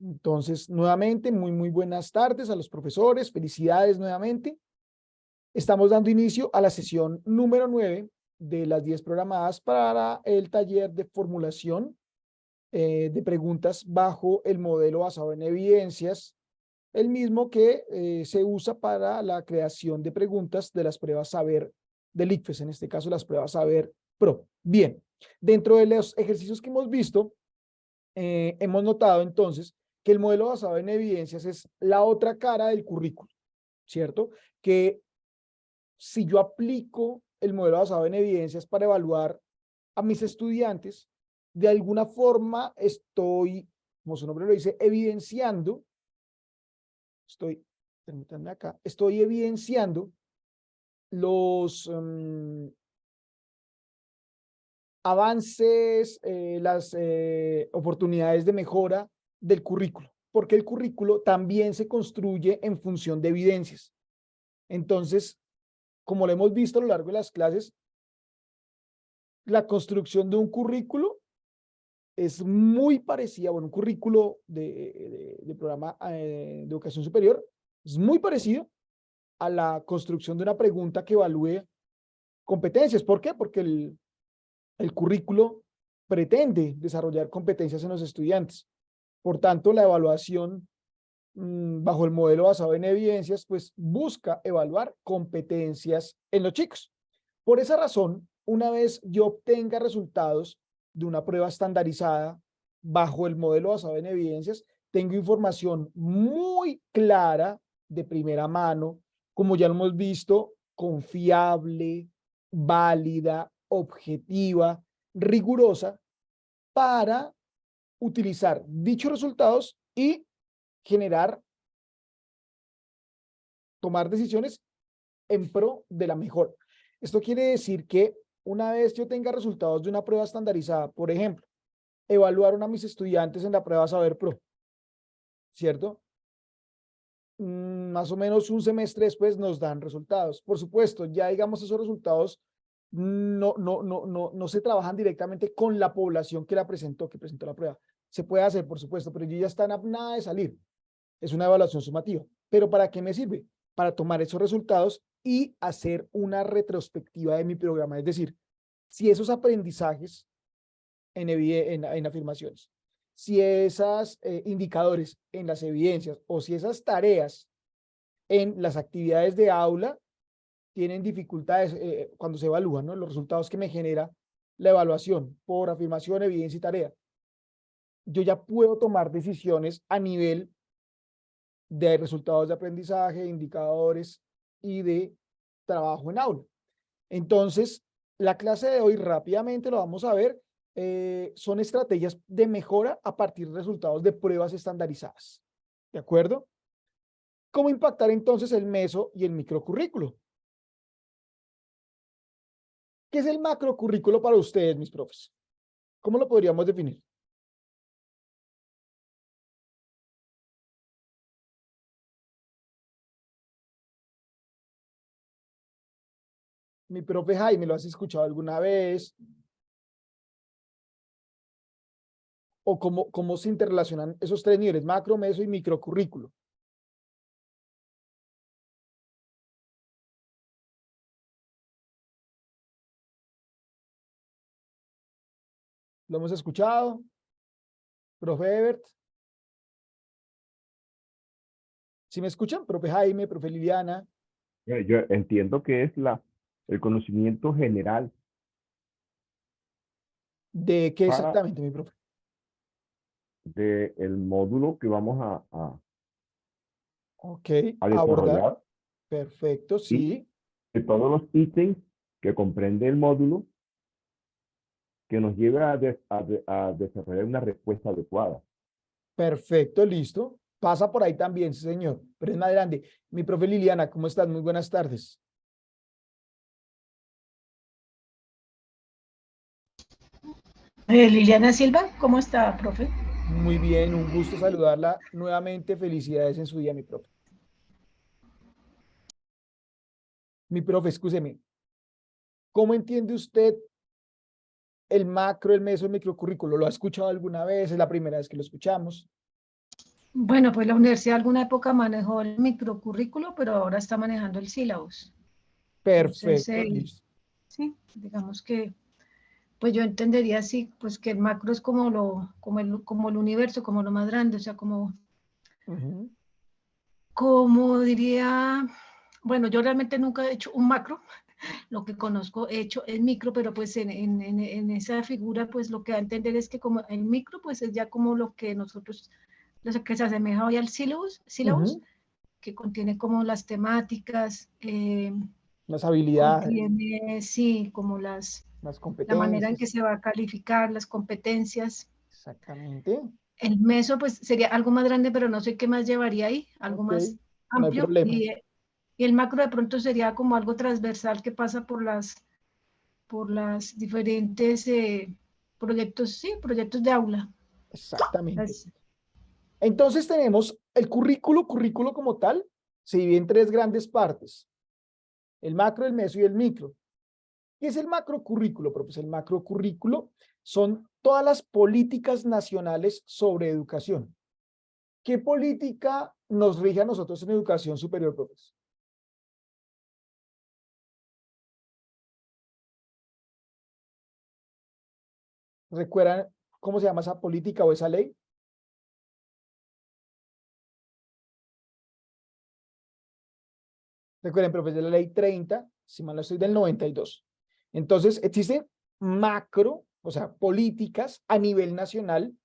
Entonces, nuevamente, muy buenas tardes a los profesores. Felicidades nuevamente. Estamos dando inicio a la sesión número 9 de las 10 programadas para el taller de formulación de preguntas bajo el modelo basado en evidencias, el mismo que se usa para la creación de preguntas de las pruebas Saber del ICFES, en este caso las pruebas Saber Pro. Bien, dentro de los ejercicios que hemos visto, hemos notado entonces que el modelo basado en evidencias es la otra cara del currículo, ¿cierto? Que si yo aplico el modelo basado en evidencias para evaluar a mis estudiantes, de alguna forma estoy, como su nombre lo dice, evidenciando, permítanme acá, estoy evidenciando los avances, las oportunidades de mejora del currículo, porque el currículo también se construye en función de evidencias. Entonces, como lo hemos visto a lo largo de las clases, la construcción de un currículo es muy parecida, bueno, un currículo de programa de educación superior es muy parecido a la construcción de una pregunta que evalúe competencias. ¿Por qué? Porque el currículo pretende desarrollar competencias en los estudiantes. Por tanto, la evaluación bajo el modelo basado en evidencias, pues busca evaluar competencias en los chicos. Por esa razón, una vez yo obtenga resultados de una prueba estandarizada bajo el modelo basado en evidencias, tengo información muy clara de primera mano, como ya lo hemos visto, confiable, válida, objetiva, rigurosa, para utilizar dichos resultados y generar, tomar decisiones en pro de la mejora. Esto quiere decir que una vez yo tenga resultados de una prueba estandarizada, por ejemplo, evaluaron a mis estudiantes en la prueba Saber Pro, ¿cierto? Más o menos un semestre después nos dan resultados. Por supuesto, ya digamos esos resultados no se trabajan directamente con la población que presentó la prueba. Se puede hacer, por supuesto, pero ya están a nada de salir. Es una evaluación sumativa. ¿Pero para qué me sirve? Para tomar esos resultados y hacer una retrospectiva de mi programa. Es decir, si esos aprendizajes en afirmaciones, si esos indicadores en las evidencias o si esas tareas en las actividades de aula tienen dificultades cuando se evalúan, ¿no? Los resultados que me genera la evaluación por afirmación, evidencia y tarea. Yo ya puedo tomar decisiones a nivel de resultados de aprendizaje, indicadores y de trabajo en aula. Entonces, la clase de hoy rápidamente lo vamos a ver, son estrategias de mejora a partir de resultados de pruebas estandarizadas. ¿De acuerdo? ¿Cómo impactar entonces el meso y el microcurrículo? ¿Qué es el macrocurrículo para ustedes, mis profes? ¿Cómo lo podríamos definir? Mi profe Jaime, ¿lo has escuchado alguna vez? ¿O cómo se interrelacionan esos tres niveles, macro, meso y microcurrículo? ¿Lo hemos escuchado? Profe Ebert, ¿sí me escuchan? Profe Jaime, profe Liliana, Yo entiendo que es el conocimiento general ¿de qué para exactamente, mi profe? el módulo que vamos Ok, a abordar. desarrollar Perfecto, y sí. de todos los ítems que comprende el módulo que nos lleve a desarrollar una respuesta adecuada. Perfecto, listo. Pasa por ahí también, sí, señor. Pero es más grande. Mi profe Liliana, ¿cómo estás? Muy buenas tardes. Liliana Silva, ¿cómo está, profe? Muy bien, un gusto saludarla nuevamente. Felicidades en su día, mi profe. Mi profe, escúcheme. ¿Cómo entiende usted el macro, el meso, el microcurrículo? ¿Lo ha escuchado alguna vez? ¿Es la primera vez que lo escuchamos? Bueno, pues la universidad alguna época manejó el microcurrículo, pero ahora está manejando el sílabus. Entonces, Perfecto, listo. sí, digamos que, pues yo entendería así, pues que el macro es como como el universo, como lo más grande, o sea, Ujú. como diría, bueno, yo realmente nunca he hecho un macro, lo que conozco he hecho es micro, pero pues en esa figura, pues lo que da a entender es que como el micro, pues es ya como lo que nosotros, lo que se asemeja hoy al sílabus Ujú. que contiene como las temáticas, Las habilidades, contiene, sí, como las la manera en que competencias. se va a calificar, las competencias. Exactamente. El meso, pues sería algo más grande, pero no sé qué más llevaría ahí, algo Ok, más no hay amplio. problema. Y el macro de pronto sería como algo transversal que pasa por las diferentes proyectos, sí, proyectos de aula. Exactamente. Las- Entonces tenemos el currículo como tal, se divide en tres grandes partes, el macro, el meso y el micro. ¿Qué es el macrocurrículo? Pues el macrocurrículo son todas las políticas nacionales sobre educación. ¿Qué política nos rige a nosotros en educación superior, profesor? ¿Recuerdan cómo se llama esa política o esa ley? Recuerden, profesor, la ley 30, si mal no estoy, del 92. Entonces, existen macro, o sea, políticas a nivel nacional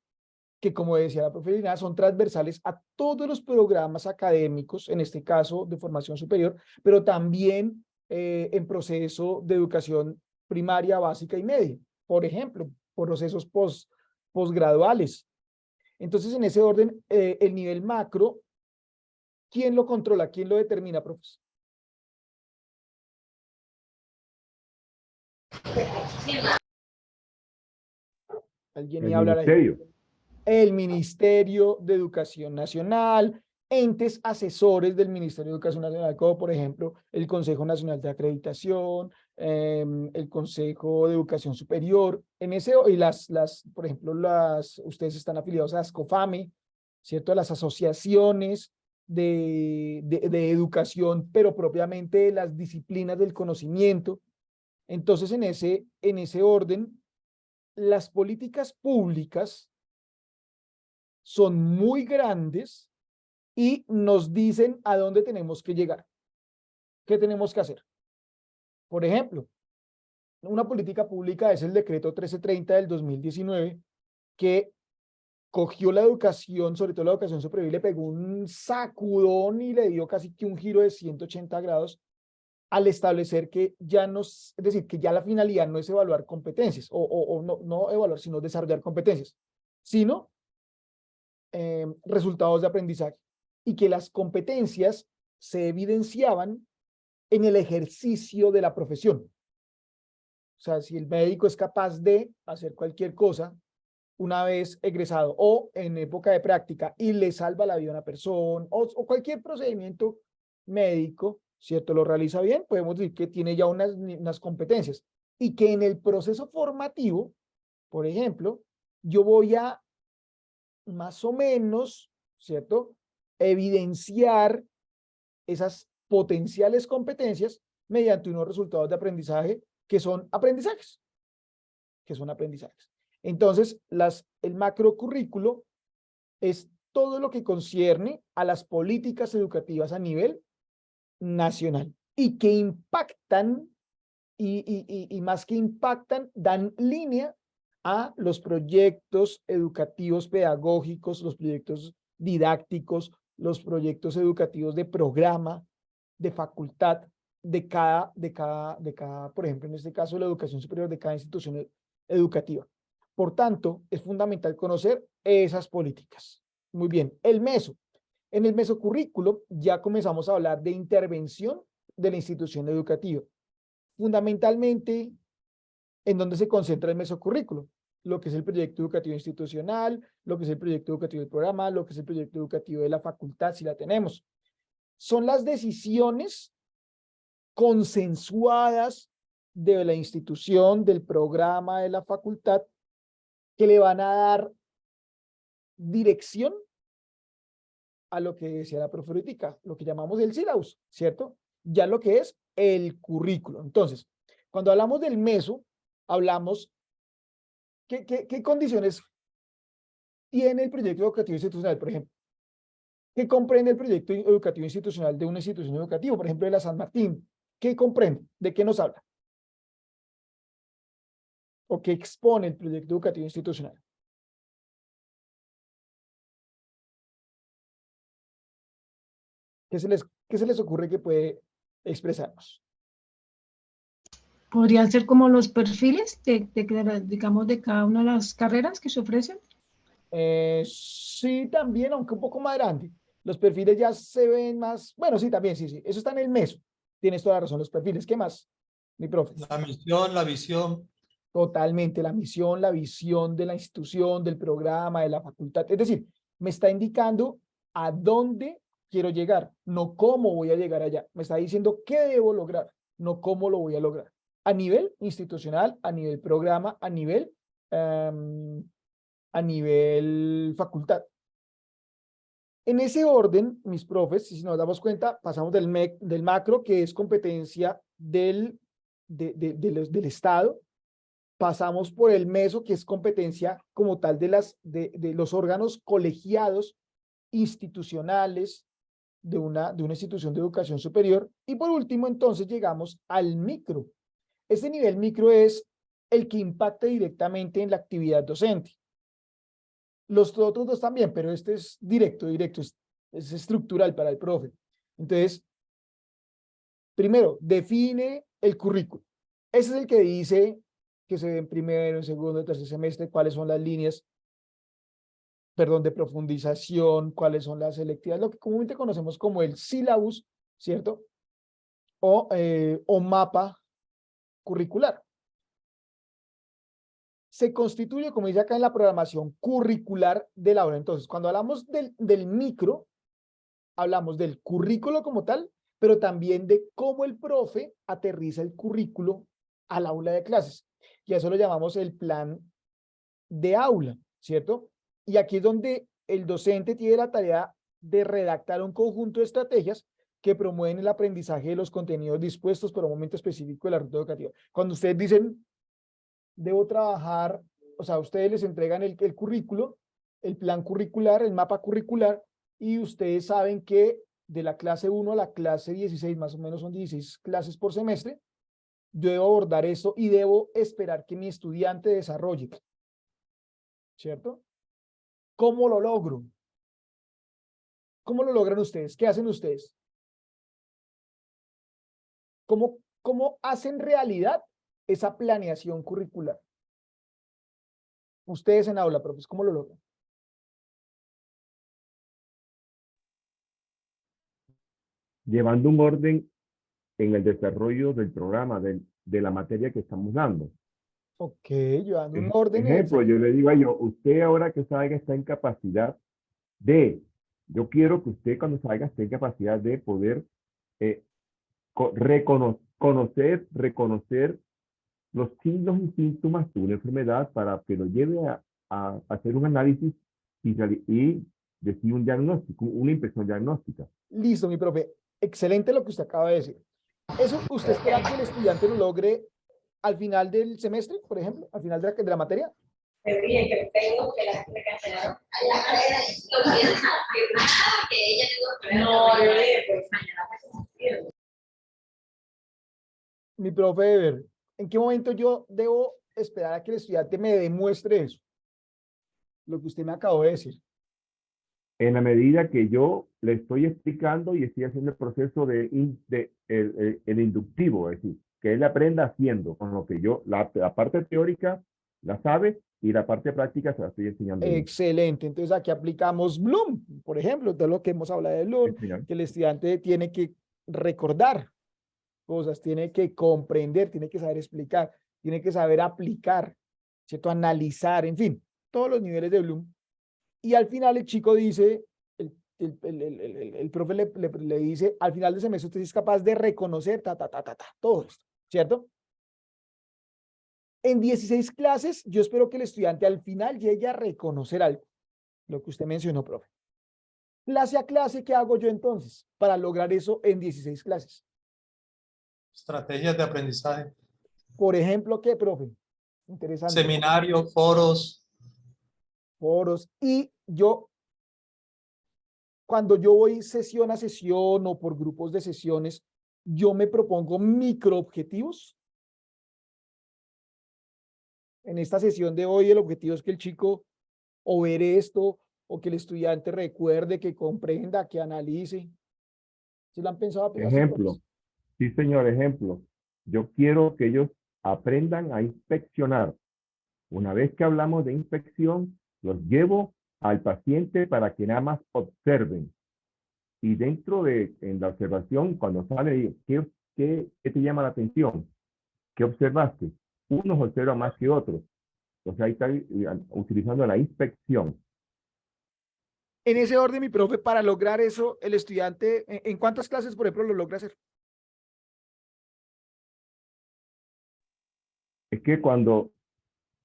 que, como decía la profe Lina, son transversales a todos los programas académicos, en este caso de formación superior, pero también en proceso de educación primaria, básica y media. Por ejemplo, procesos posgraduales. Entonces, en ese orden, el nivel macro, ¿quién lo controla? ¿Quién lo determina, profesor? ¿Alguien El iba a hablar ahí? ministerio. El Ministerio de Educación Nacional, entes asesores del Ministerio de Educación Nacional, como por ejemplo el Consejo Nacional de Acreditación, el Consejo de Educación Superior, en ese, y por ejemplo, ustedes están afiliados a ASCOFAME, ¿cierto? A las asociaciones de educación, pero propiamente de las disciplinas del conocimiento. Entonces, en ese orden, las políticas públicas son muy grandes y nos dicen a dónde tenemos que llegar, qué tenemos que hacer. Por ejemplo, una política pública es el decreto 1330 del 2019 que cogió la educación, sobre todo la educación superior, y le pegó un sacudón y le dio casi que un giro de 180 grados al establecer que ya nos, es decir, que ya la finalidad no es evaluar competencias o no evaluar, sino desarrollar competencias, sino resultados de aprendizaje y que las competencias se evidenciaban en el ejercicio de la profesión. O sea, si el médico es capaz de hacer cualquier cosa una vez egresado o en época de práctica y le salva la vida a una persona o cualquier procedimiento médico, ¿cierto? Lo realiza bien, podemos decir que tiene ya unas competencias y que en el proceso formativo, por ejemplo, yo voy a más o menos, ¿cierto? Evidenciar esas potenciales competencias mediante unos resultados de aprendizaje que son aprendizajes, Entonces, el macrocurrículo es todo lo que concierne a las políticas educativas a nivel nacional y que impactan y más que impactan, dan línea a los proyectos educativos pedagógicos, los proyectos didácticos, los proyectos educativos de programa, de facultad, por ejemplo, en este caso, la educación superior de cada institución educativa. Por tanto, es fundamental conocer esas políticas. Muy bien, el meso. En el mesocurrículo ya comenzamos a hablar de intervención de la institución educativa. Fundamentalmente, en donde se concentra el mesocurrículo, lo que es el proyecto educativo institucional, lo que es el proyecto educativo del programa, lo que es el proyecto educativo de la facultad, si la tenemos. Son las decisiones consensuadas de la institución, del programa, de la facultad, que le van a dar dirección a lo que decía la profe ahorita, lo que llamamos el syllabus, ¿cierto? Ya lo que es el currículo. Entonces, cuando hablamos del meso, hablamos qué condiciones tiene el proyecto educativo institucional, por ejemplo. ¿Qué comprende el proyecto educativo institucional de una institución educativa, por ejemplo, de la San Martín? ¿Qué comprende? ¿De qué nos habla? ¿O qué expone el proyecto educativo institucional? ¿Qué se les ocurre que puede expresarnos? ¿Podrían ser como los perfiles digamos, de cada una de las carreras que se ofrecen? Sí, también, aunque un poco más grande. Los perfiles ya se ven más, bueno, sí, también, sí, sí. Eso está en el meso. Tienes toda la razón, los perfiles. ¿Qué más, mi profe? La misión, la visión. Totalmente, la misión, la visión de la institución, del programa, de la facultad. Es decir, me está indicando a dónde quiero llegar, no cómo voy a llegar allá. Me está diciendo qué debo lograr, no cómo lo voy a lograr. A nivel institucional, a nivel programa, a nivel facultad. En ese orden, mis profes, si nos damos cuenta, pasamos del macro, que es competencia del Estado, pasamos por el meso, que es competencia como tal de los órganos colegiados institucionales de una institución de educación superior, y por último, entonces, llegamos al micro. Este nivel micro es el que impacta directamente en la actividad docente. Los otros dos también, pero este es directo, es estructural para el profe. Entonces, primero, define el currículo. Ese es el que dice que se ve en primero, en segundo, en tercer semestre, cuáles son las líneas, perdón, de profundización, cuáles son las selectivas, lo que comúnmente conocemos como el syllabus, ¿cierto? O mapa curricular. Se constituye, como dice acá en la programación curricular del aula. Entonces, cuando hablamos del micro, hablamos del currículo como tal, pero también de cómo el profe aterriza el currículo al aula de clases. Y a eso lo llamamos el plan de aula, ¿cierto? Y aquí es donde el docente tiene la tarea de redactar un conjunto de estrategias que promueven el aprendizaje de los contenidos dispuestos para un momento específico de la ruta educativa. Cuando ustedes dicen, debo trabajar, o sea, ustedes les entregan el currículo, el plan curricular, el mapa curricular, y ustedes saben que de la clase 1 a la clase 16, más o menos son 16 clases por semestre, yo debo abordar esto y debo esperar que mi estudiante desarrolle. ¿Cierto? ¿Cómo lo logro? ¿Cómo lo logran ustedes? ¿Qué hacen ustedes? ¿Cómo hacen realidad esa planeación curricular? Ustedes en aula, profes, ¿cómo lo logran? Llevando un orden en el desarrollo del programa, de la materia que estamos dando. Ok, llevando un orden. Ejemplo, yo le digo a yo, usted ahora que salga está en capacidad yo quiero que usted cuando salga esté en capacidad de poder reconocer los signos y síntomas de una enfermedad para que lo lleve a hacer un análisis y decir un diagnóstico, una impresión diagnóstica. Listo, mi profe. Excelente lo que usted acaba de decir. ¿Eso usted espera que el estudiante lo logre al final del semestre, por ejemplo, al final de la materia? Mi profe, ¿en qué momento yo debo esperar a que el estudiante me demuestre eso? Lo que usted me acabó de decir. En la medida que yo le estoy explicando y estoy haciendo el proceso el inductivo, es decir, que él aprenda haciendo, con lo que yo, la parte teórica la sabe y la parte práctica se la estoy enseñando. Excelente. Entonces aquí aplicamos Bloom, por ejemplo, de lo que hemos hablado de Bloom, que el estudiante tiene que recordar cosas, tiene que comprender, tiene que saber explicar, tiene que saber aplicar, ¿cierto? Analizar, en fin, todos los niveles de Bloom. Y al final el chico dice, el profe le dice, al final del semestre usted es capaz de reconocer, todo esto, ¿cierto? En 16 clases, yo espero que el estudiante al final llegue a reconocer algo, lo que usted mencionó, profe. Clase a clase, ¿qué hago yo entonces para lograr eso en 16 clases? Estrategias de aprendizaje, Por ejemplo, ¿qué, profe? Interesante. seminarios, foros. Foros. Y yo, cuando yo voy sesión a sesión o por grupos de sesiones, yo me propongo microobjetivos. En esta sesión de hoy, el objetivo es que el chico o ver esto, o que el estudiante recuerde, que comprenda, que analice. ¿Sí lo han pensado así, Ejemplo, profes? sí señor, ejemplo. Yo quiero que ellos aprendan a inspeccionar. Una vez que hablamos de inspección, los llevo al paciente para que nada más observen. Y dentro en la observación, cuando sale, ¿qué te llama la atención? ¿Qué observaste? Unos observan más que otros. Entonces ahí está utilizando la inspección. En ese orden, mi profe, para lograr eso, el estudiante, ¿en cuántas clases, por ejemplo, lo logra hacer? Es que cuando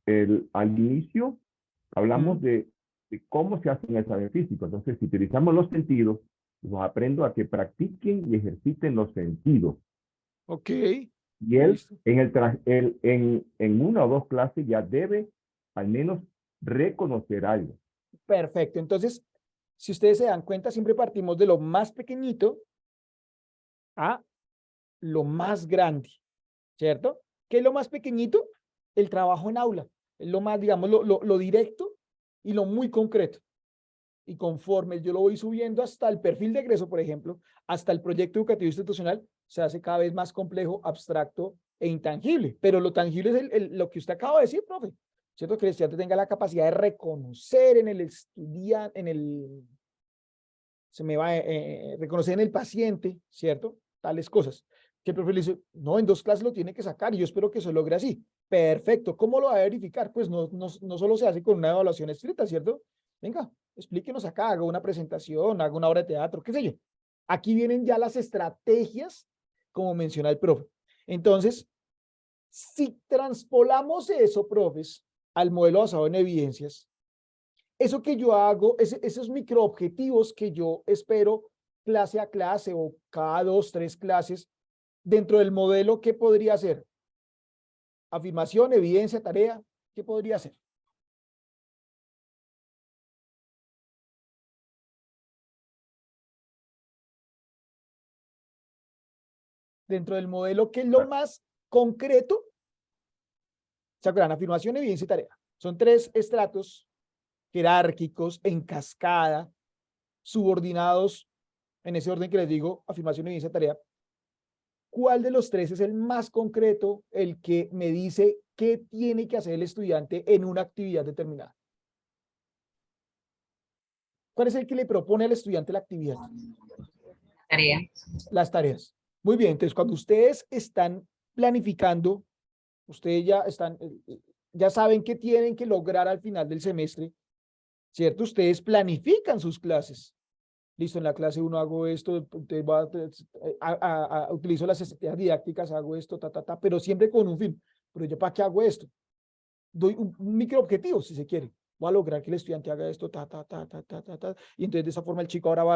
al inicio hablamos Mm, de cómo se hace un examen físico. Entonces, si utilizamos los sentidos, los aprendo a que practiquen y ejerciten los sentidos. ok, Y él, listo. en una o dos clases, ya debe al menos reconocer algo. Perfecto. Entonces, si ustedes se dan cuenta, siempre partimos de lo más pequeñito a lo más grande, ¿cierto? ¿Qué es lo más pequeñito? El trabajo en aula. Es lo más, digamos, lo directo y lo muy concreto. Y conforme yo lo voy subiendo hasta el perfil de egreso, por ejemplo, hasta el proyecto educativo institucional, se hace cada vez más complejo, abstracto e intangible. Pero lo tangible es lo que usted acaba de decir, profe. ¿Cierto? Que el estudiante tenga la capacidad de reconocer en el estudiante, reconocer en el paciente, ¿cierto? Tales cosas. Que el profe le dice, no, en 2 clases lo tiene que sacar y yo espero que se logre así. Perfecto. ¿Cómo lo va a verificar? Pues no solo se hace con una evaluación escrita, ¿cierto? Venga, explíquenos acá, haga una presentación, haga una obra de teatro, qué sé yo. Aquí vienen ya las estrategias, como menciona el profe. Entonces, si transpolamos eso, profes, al modelo basado en evidencias, eso que yo hago, esos microobjetivos que yo espero clase a clase o cada 2, 3 clases, dentro del modelo, ¿qué podría ser? Afirmación, evidencia, tarea, ¿qué podría ser? Dentro del modelo, ¿qué es lo más concreto? ¿Se acuerdan? Afirmación, evidencia y tarea. Son 3 estratos jerárquicos en cascada, subordinados en ese orden que les digo, afirmación, evidencia, tarea. ¿Cuál de los 3 es el más concreto, el que me dice qué tiene que hacer el estudiante en una actividad determinada? ¿Cuál es el que le propone al estudiante la actividad? Tarea. Las tareas. Muy bien, entonces cuando ustedes están planificando, ustedes ya saben qué tienen que lograr al final del semestre, ¿cierto? Ustedes planifican sus clases. Listo, en la clase 1 hago esto, utilizo las estrategias didácticas, hago esto, pero siempre con un fin. Pero yo, ¿para qué hago esto? Doy un microobjetivo, si se quiere. Voy a lograr que el estudiante haga esto, y entonces de esa forma el chico ahora va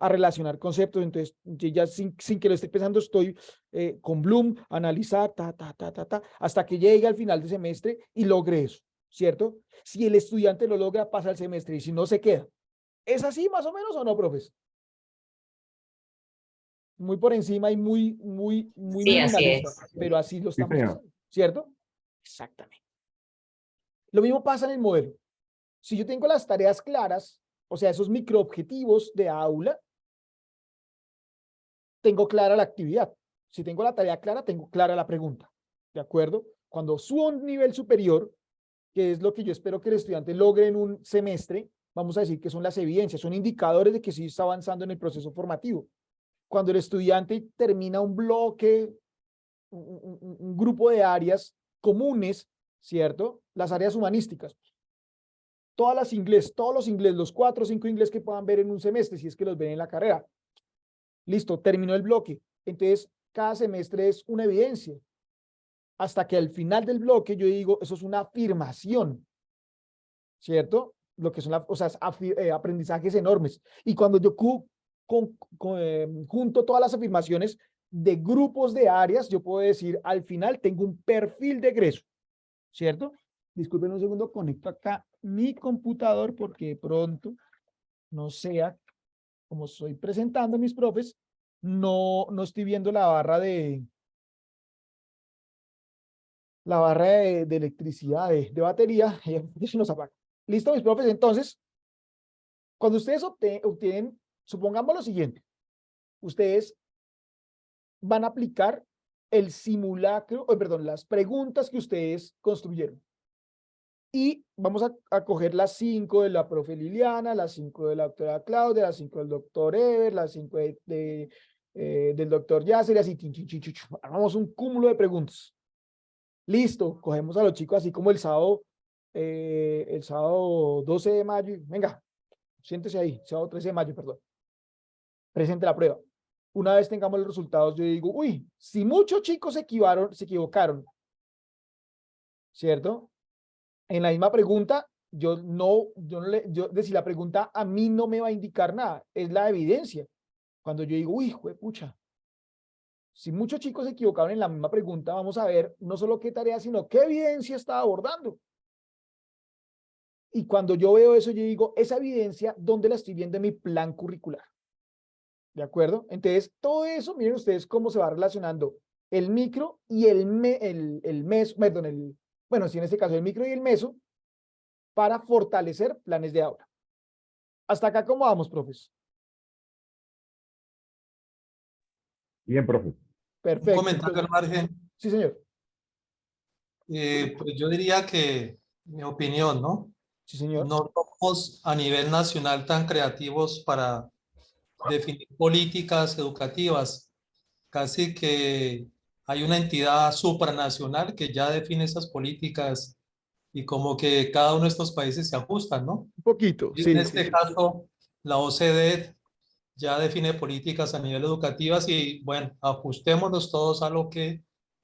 a relacionar conceptos. Entonces, ya sin que lo esté pensando, estoy con Bloom, analizar, hasta que llegue al final del semestre y logre eso, ¿cierto? Si el estudiante lo logra, pasa el semestre, y si no, se queda. ¿Es así más o menos o no, profes? Muy por encima y muy Sí, así minimalista, es. pero así lo Sí, estamos señor. haciendo, ¿cierto? Exactamente. Lo mismo pasa en el modelo. Si yo tengo las tareas claras, o sea, esos microobjetivos de aula, tengo clara la actividad. Si tengo la tarea clara, tengo clara la pregunta. ¿De acuerdo? Cuando subo a un nivel superior, que es lo que yo espero que el estudiante logre en un semestre, vamos a decir que son las evidencias, son indicadores de que sí está avanzando en el proceso formativo. Cuando el estudiante termina un bloque, un grupo de áreas comunes, ¿cierto? Las áreas humanísticas. Todos los inglés, los 4 o 5 inglés que puedan ver en un semestre, si es que los ven en la carrera. Listo, terminó el bloque. Entonces, cada semestre es una evidencia. Hasta que al final del bloque yo digo, eso es una afirmación, ¿cierto? lo que son o sea, aprendizajes enormes. Y cuando yo junto todas las afirmaciones de grupos de áreas, yo puedo decir, al final tengo un perfil de egreso, ¿cierto? Disculpen un segundo, conecto acá mi computador porque de pronto no sea, como estoy presentando a mis profes, no estoy viendo la barra de electricidad, de batería, y eso nos apaga. ¿Listo, mis profes? Entonces, cuando ustedes obtienen, supongamos lo siguiente, ustedes van a aplicar el simulacro, perdón, las preguntas que ustedes construyeron. Y vamos a coger las 5 de la profe Liliana, las 5 de la doctora Claudia, las 5 del doctor Ever, las 5 del doctor Yasser, y así, hagamos un cúmulo de preguntas. Listo, cogemos a los chicos así como el sábado 12 de mayo, venga, siéntese ahí, sábado 13 de mayo, perdón. Presente la prueba. Una vez tengamos los resultados, yo digo, uy, si muchos chicos se equivocaron, ¿cierto? En la misma pregunta, si la pregunta a mí no me va a indicar nada, es la evidencia. Cuando yo digo, uy, pucha, si muchos chicos se equivocaron en la misma pregunta, vamos a ver no solo qué tarea, sino qué evidencia está abordando. Y cuando yo veo eso, yo digo, esa evidencia, ¿dónde la estoy viendo en mi plan curricular? ¿De acuerdo? Entonces, todo eso, miren ustedes cómo se va relacionando el micro y el meso, perdón, bueno, si en este caso el micro y el meso, para fortalecer planes de aula. Hasta acá, ¿cómo vamos, profes? Bien, profe. Un Perfecto. comentario al margen. Sí, señor. Pues yo diría que, mi opinión, ¿no? Sí, señor. No somos a nivel nacional tan creativos para definir políticas educativas. Casi que hay una entidad supranacional que ya define esas políticas y como que cada uno de estos países se ajustan, ¿no? Un poquito, Y en sí. este caso, la OCDE ya define políticas a nivel educativas y bueno, ajustémonos todos a lo que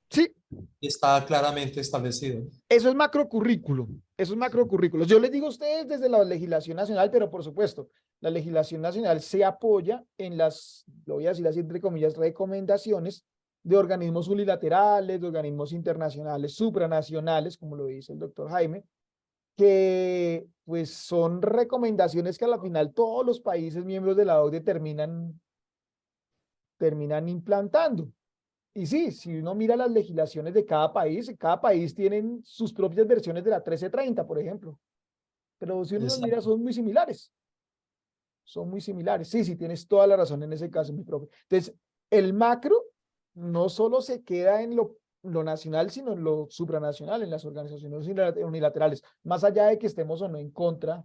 Sí, está claramente establecido. eso es macrocurrículo. Eso es macrocurrículo. Yo les digo a ustedes desde la legislación nacional, pero por supuesto, la legislación nacional se apoya en lo voy a decir así entre comillas, recomendaciones de organismos unilaterales, de organismos internacionales, supranacionales, como lo dice el doctor Jaime, que pues son recomendaciones que a la final todos los países miembros de la OCDE terminan implantando. Y sí, si uno mira las legislaciones de cada país tienen sus propias versiones de la 1330, por ejemplo. Pero si uno las mira, Exacto. son muy similares. Son muy similares. Sí, sí, tienes toda la razón en ese caso, mi profe. Entonces, el macro no solo se queda en lo nacional, sino en lo supranacional, en las organizaciones unilaterales. Más allá de que estemos o no en contra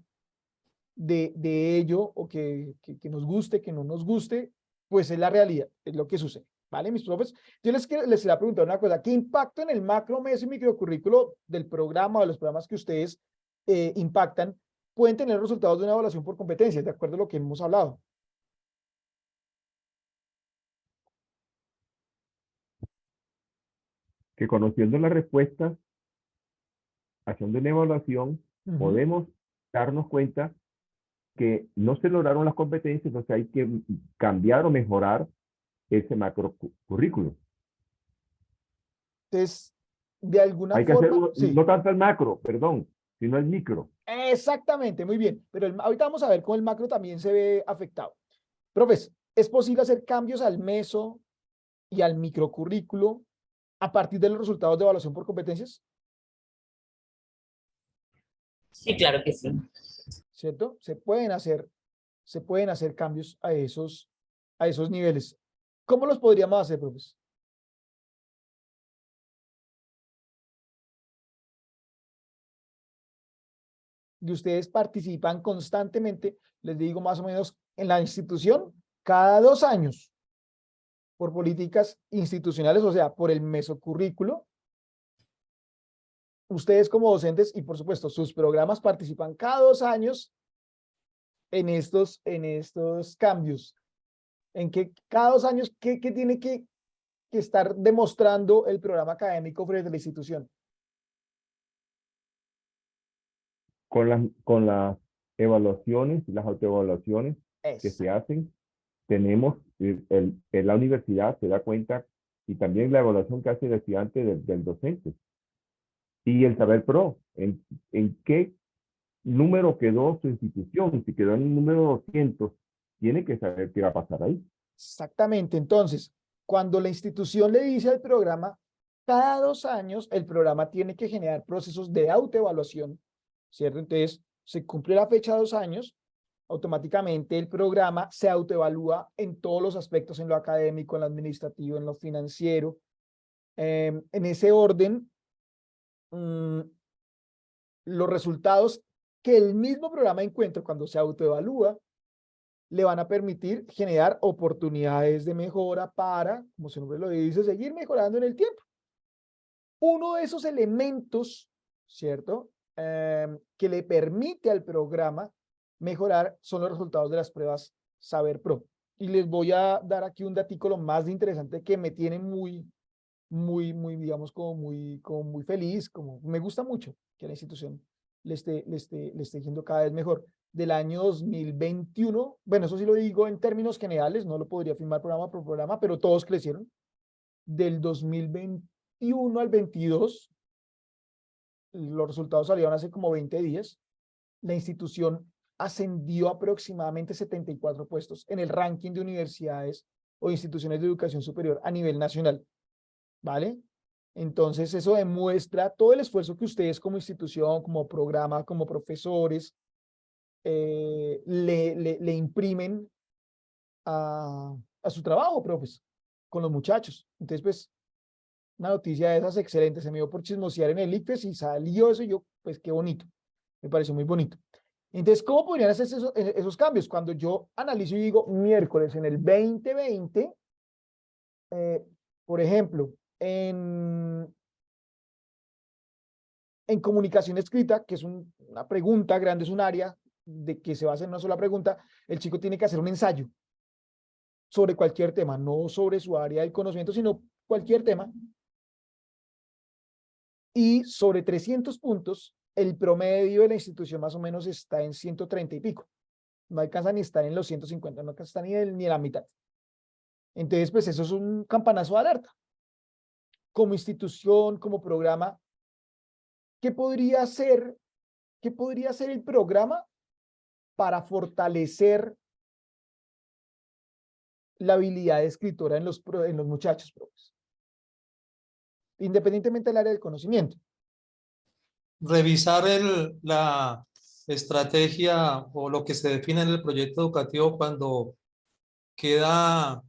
de ello, o que nos guste, que no nos guste, pues es la realidad, es lo que sucede. ¿Vale, mis profes? Yo les quería preguntar una cosa. ¿Qué impacto en el macro, meso y microcurrículo del programa o de los programas que ustedes impactan pueden tener resultados de una evaluación por competencias, de acuerdo a lo que hemos hablado? Que conociendo las respuestas, haciendo una evaluación, podemos darnos cuenta que no se lograron las competencias, entonces hay que cambiar o mejorar ese macro currículo. Entonces, de alguna Hay que hacer, forma, sí, no tanto el macro, perdón, sino el micro. exactamente, muy bien. Pero ahorita vamos a ver cómo el macro también se ve afectado. Profes, ¿es posible hacer cambios al meso y al microcurrículo a partir de los resultados de evaluación por competencias? Sí, claro que sí. ¿Cierto? Se pueden hacer cambios a esos niveles. ¿Cómo los podríamos hacer, profes? Y ustedes participan constantemente, les digo más o menos, en la institución cada 2 años por políticas institucionales, o sea, por el mesocurrículo. Ustedes como docentes y por supuesto sus programas participan cada 2 años en estos cambios. En que cada 2 años, ¿qué tiene que estar demostrando el programa académico frente a la institución? Con las evaluaciones, las autoevaluaciones que Es se hacen, tenemos, la universidad se da cuenta, y también la evaluación que hace el estudiante del docente, y el saber pro, en qué número quedó su institución. Si quedó en el número 200, tiene que saber qué va a pasar ahí. exactamente. Entonces, cuando la institución le dice al programa, cada 2 años el programa tiene que generar procesos de autoevaluación, ¿cierto? Entonces, se cumple la fecha de 2 años, automáticamente el programa se autoevalúa en todos los aspectos, en lo académico, en lo administrativo, en lo financiero. En ese orden, los resultados que el mismo programa encuentra cuando se autoevalúa le van a permitir generar oportunidades de mejora para, como su nombre lo dice, seguir mejorando en el tiempo. Uno de esos elementos, ¿cierto? Que le permite al programa mejorar son los resultados de las pruebas Saber Pro. Y les voy a dar aquí un datico lo más interesante que me tiene muy, digamos, como muy feliz, como me gusta mucho que la institución le esté yendo cada vez mejor. Del año 2021, bueno, eso sí lo digo en términos generales, no lo podría afirmar programa por programa, pero todos crecieron. Del 2021 al 22, los resultados salieron hace como 20 días, la institución ascendió aproximadamente 74 puestos en el ranking de universidades o instituciones de educación superior a nivel nacional, ¿vale? Entonces eso demuestra todo el esfuerzo que ustedes como institución, como programa, como profesores, le imprimen a su trabajo, profes, con los muchachos. Entonces, pues, una noticia de esas excelente, se me dio por chismosear en el ICFES y salió eso y yo, pues, qué bonito, me pareció muy bonito. Entonces, ¿cómo podrían hacerse esos cambios? Cuando yo analizo y digo, miércoles en el 2020, por ejemplo, en comunicación escrita, que es una pregunta grande, es un área de que se va a hacer una sola pregunta, el chico tiene que hacer un ensayo sobre cualquier tema, no sobre su área de conocimiento, sino cualquier tema. Y sobre 300 puntos, el promedio de la institución más o menos está en 130 y pico. No alcanza ni estar en los 150, no alcanza ni en la mitad. Entonces, pues eso es un campanazo de alerta. Como institución, como programa, ¿qué podría ser el programa para fortalecer la habilidad de escritora en los muchachos, profes? Independientemente del área del conocimiento. Revisar la estrategia o lo que se define en el proyecto educativo cuando queda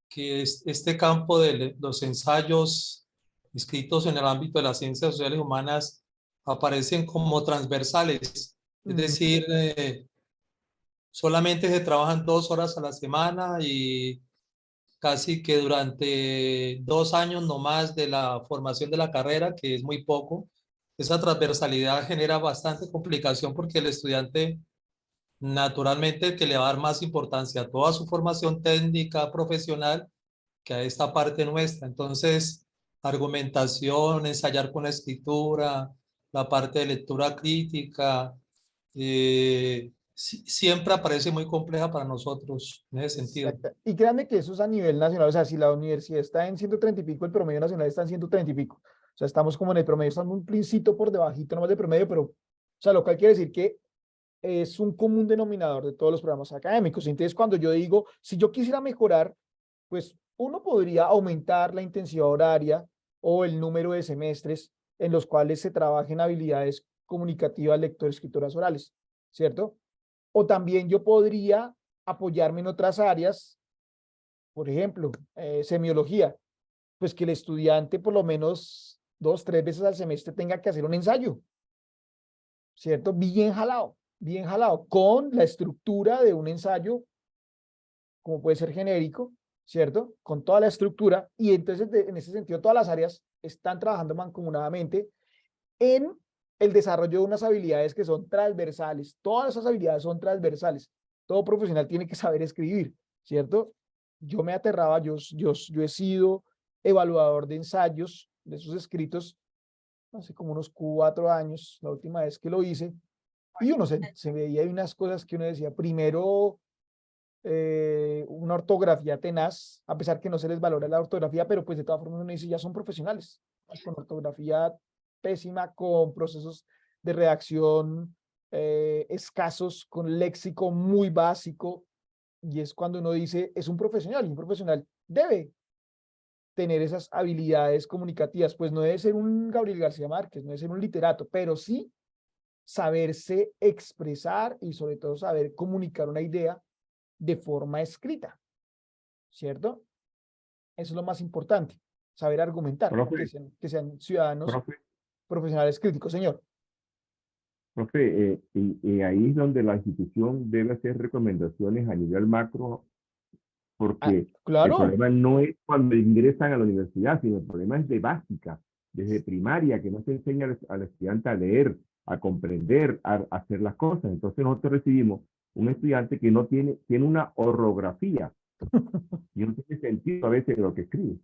que este campo de los ensayos escritos en el ámbito de las ciencias sociales y humanas aparecen como transversales, es decir, solamente se trabajan 2 horas a la semana y casi que durante 2 años no más de la formación de la carrera, que es muy poco. Esa transversalidad genera bastante complicación porque el estudiante naturalmente que le va a dar más importancia a toda su formación técnica, profesional, que a esta parte nuestra. Entonces, argumentación, ensayar con la escritura, la parte de lectura crítica, siempre aparece muy compleja para nosotros en ese sentido. Exacto. Y créanme que eso es a nivel nacional, o sea, si la universidad está en 130 y pico, el promedio nacional está en 130 y pico. O sea, estamos como en el promedio, estamos un plincito por debajito nomás del promedio, pero, o sea, lo cual quiere decir que es un común denominador de todos los programas académicos. Entonces, cuando yo digo, si yo quisiera mejorar, pues uno podría aumentar la intensidad horaria o el número de semestres en los cuales se trabajen habilidades comunicativas, lectoras, escritoras orales, ¿cierto? O también yo podría apoyarme en otras áreas, por ejemplo, semiología, pues que el estudiante por lo menos 2, 3 veces al semestre tenga que hacer un ensayo, ¿cierto? Bien jalado, con la estructura de un ensayo, como puede ser genérico, ¿cierto? Con toda la estructura, y entonces en ese sentido todas las áreas están trabajando mancomunadamente en el desarrollo de unas habilidades que son transversales. Todas esas habilidades son transversales. Todo profesional tiene que saber escribir, ¿cierto? Yo me aterraba, yo he sido evaluador de ensayos, de esos escritos, hace como unos 4 años, la última vez que lo hice, Y uno se veía ahí unas cosas que uno decía, primero, una ortografía tenaz, a pesar que no se les valora la ortografía, pero pues de todas formas uno dice, ya son profesionales, con ortografía pésima, con procesos de redacción escasos, con léxico muy básico, y es cuando uno dice, es un profesional, y un profesional debe tener esas habilidades comunicativas, pues no debe ser un Gabriel García Márquez, no debe ser un literato, pero sí saberse expresar y sobre todo saber comunicar una idea de forma escrita, ¿cierto? Eso es lo más importante, saber argumentar, Profe, que sean ciudadanos profe, profesionales críticos, señor. profe, y ahí es donde la institución debe hacer recomendaciones a nivel macro, Ah, porque el claro, problema no es cuando ingresan a la universidad, sino el problema es de básica, desde primaria, que no se enseña al estudiante a leer, a comprender, a hacer las cosas. Entonces nosotros recibimos un estudiante que no tiene una orografía y no tiene sentido a veces lo que escribe.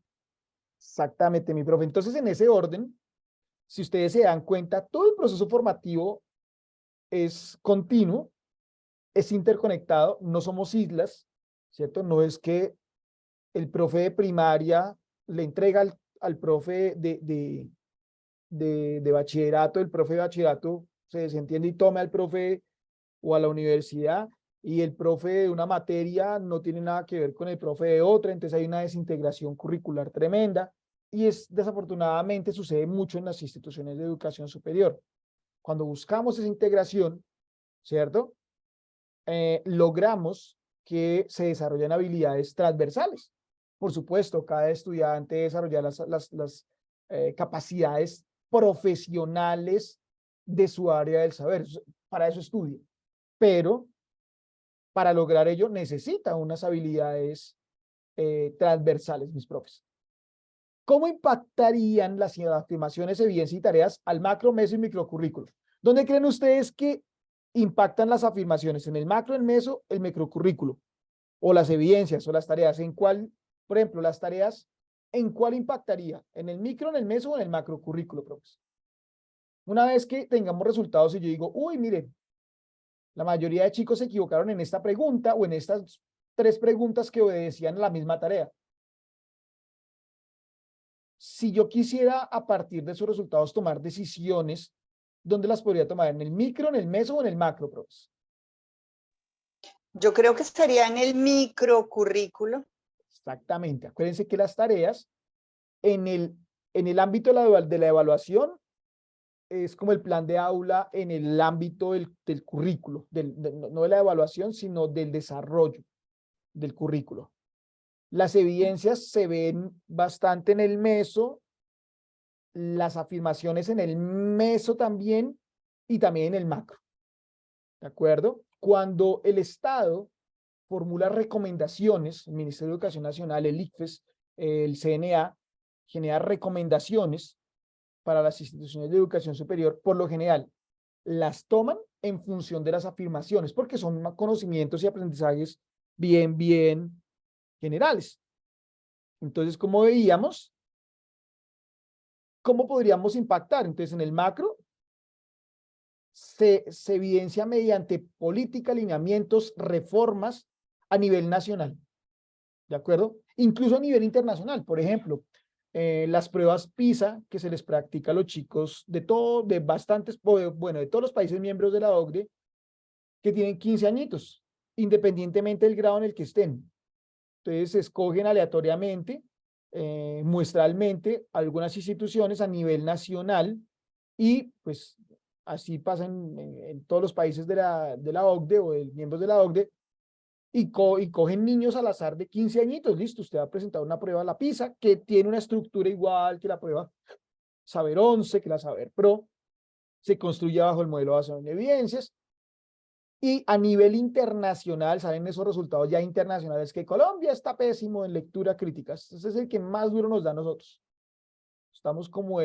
exactamente, mi profe. Entonces, en ese orden, si ustedes se dan cuenta, todo el proceso formativo es continuo, es interconectado, no somos islas, ¿cierto? No es que el profe de primaria le entrega al profe de bachillerato, el profe de bachillerato se desentiende y toma al profe o a la universidad, y el profe de una materia no tiene nada que ver con el profe de otra, entonces hay una desintegración curricular tremenda, y desafortunadamente sucede mucho en las instituciones de educación superior. Cuando buscamos esa integración, ¿cierto? Logramos que se desarrollen habilidades transversales. Por supuesto, cada estudiante desarrolla las capacidades profesionales de su área del saber. Para eso estudia. Pero para lograr ello necesita unas habilidades transversales, mis profes. ¿Cómo impactarían las afirmaciones, evidencia y tareas al macro, meso y microcurrículo? ¿Dónde creen ustedes que impactan las afirmaciones? ¿En el macro, el meso, el microcurrículo? ¿O las evidencias o las tareas? ¿En cuál, por ejemplo, las tareas, en cuál impactaría? ¿En el micro, en el meso o en el macrocurrículo, profes? Una vez que tengamos resultados y yo digo, uy, miren, la mayoría de chicos se equivocaron en esta pregunta o en estas 3 preguntas que obedecían la misma tarea. Si yo quisiera a partir de esos resultados tomar decisiones, ¿dónde las podría tomar? ¿En el micro, en el meso o en el macro, profes? Yo creo que estaría en el microcurrículo. Exactamente. Acuérdense que las tareas en el ámbito de la evaluación es como el plan de aula en el ámbito del currículo, no de la evaluación, sino del desarrollo del currículo. Las evidencias se ven bastante en el meso, las afirmaciones en el meso también y también en el macro. ¿De acuerdo? Cuando el Estado formula recomendaciones, el Ministerio de Educación Nacional, el ICFES, el CNA, genera recomendaciones para las instituciones de educación superior, por lo general, las toman en función de las afirmaciones, porque son conocimientos y aprendizajes bien generales. Entonces, como veíamos, ¿cómo podríamos impactar? Entonces, en el macro, se evidencia mediante política, lineamientos, reformas a nivel nacional, ¿de acuerdo? Incluso a nivel internacional, por ejemplo, las pruebas PISA que se les practica a los chicos de bastantes, bueno, de todos los países miembros de la OCDE, que tienen 15 añitos, independientemente del grado en el que estén. Entonces se escogen aleatoriamente, muestralmente, algunas instituciones a nivel nacional y pues así pasa en todos los países de la OCDE o de miembros de la OCDE y cogen niños al azar de 15 añitos, listo, usted va a presentar una prueba, la PISA, que tiene una estructura igual que la prueba Saber 11, que la Saber Pro, se construye bajo el modelo basado en evidencias. Y a nivel internacional salen esos resultados ya internacionales que Colombia está pésimo en lectura crítica. Ese es el que más duro nos da a nosotros. Estamos como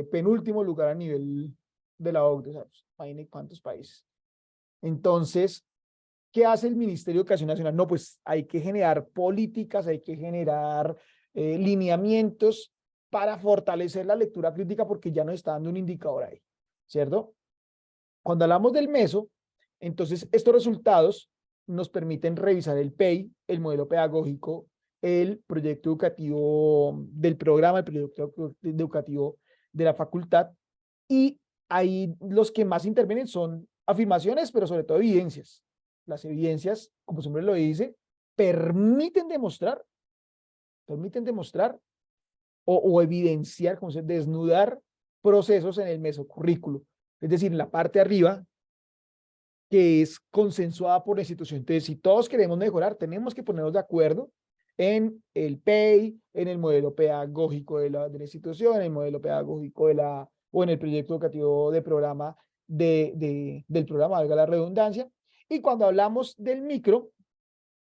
penúltimo lugar a nivel de la OCDE. ¿Sabes? Imagínense cuántos países. Entonces, ¿qué hace el Ministerio de Educación Nacional? No, pues hay que generar políticas, hay que generar lineamientos para fortalecer la lectura crítica porque ya nos está dando un indicador ahí, ¿cierto? Cuando hablamos del meso, Entonces, estos resultados nos permiten revisar el PEI, el modelo pedagógico, el proyecto educativo del programa, el proyecto educativo de la facultad, y ahí los que más intervienen son afirmaciones, pero sobre todo evidencias. Las evidencias, como su nombre lo dice, permiten demostrar o evidenciar, como se dice, desnudar procesos en el mesocurrículo. Es decir, en la parte de arriba, que es consensuada por la institución. Entonces, si todos queremos mejorar, tenemos que ponernos de acuerdo en el PEI, en el modelo pedagógico de la institución, en el modelo pedagógico o en el proyecto educativo de programa del programa, valga la redundancia. Y cuando hablamos del micro,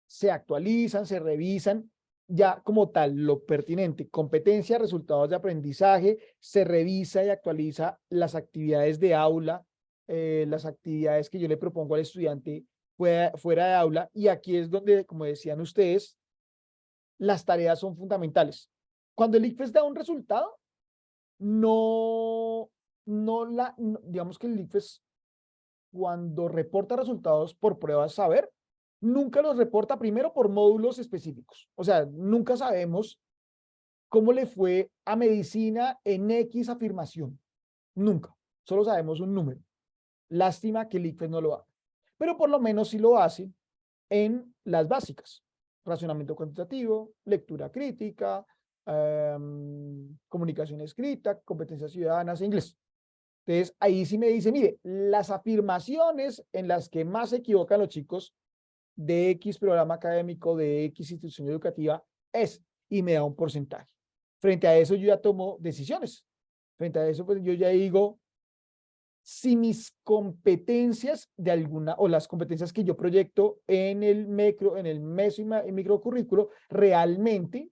se actualizan, se revisan ya como tal lo pertinente, competencia, resultados de aprendizaje, se revisa y actualiza las actividades de aula, las actividades que yo le propongo al estudiante fuera de aula, y aquí es donde, como decían ustedes, las tareas son fundamentales. Cuando el ICFES da un resultado, digamos que el ICFES, cuando reporta resultados por pruebas saber, nunca los reporta primero por módulos específicos. O sea, nunca sabemos cómo le fue a medicina en X afirmación. Nunca. Solo sabemos un número. Lástima que el ICFES no lo haga. Pero por lo menos sí lo hace en las básicas. Razonamiento cuantitativo, lectura crítica, comunicación escrita, competencias ciudadanas e inglés. Entonces, ahí sí me dice, mire, las afirmaciones en las que más se equivocan los chicos de X programa académico, de X institución educativa, y me da un porcentaje. Frente a eso, yo ya tomo decisiones. Frente a eso, pues yo ya digo, si mis competencias de alguna, o las competencias que yo proyecto en el meso y microcurrículo, realmente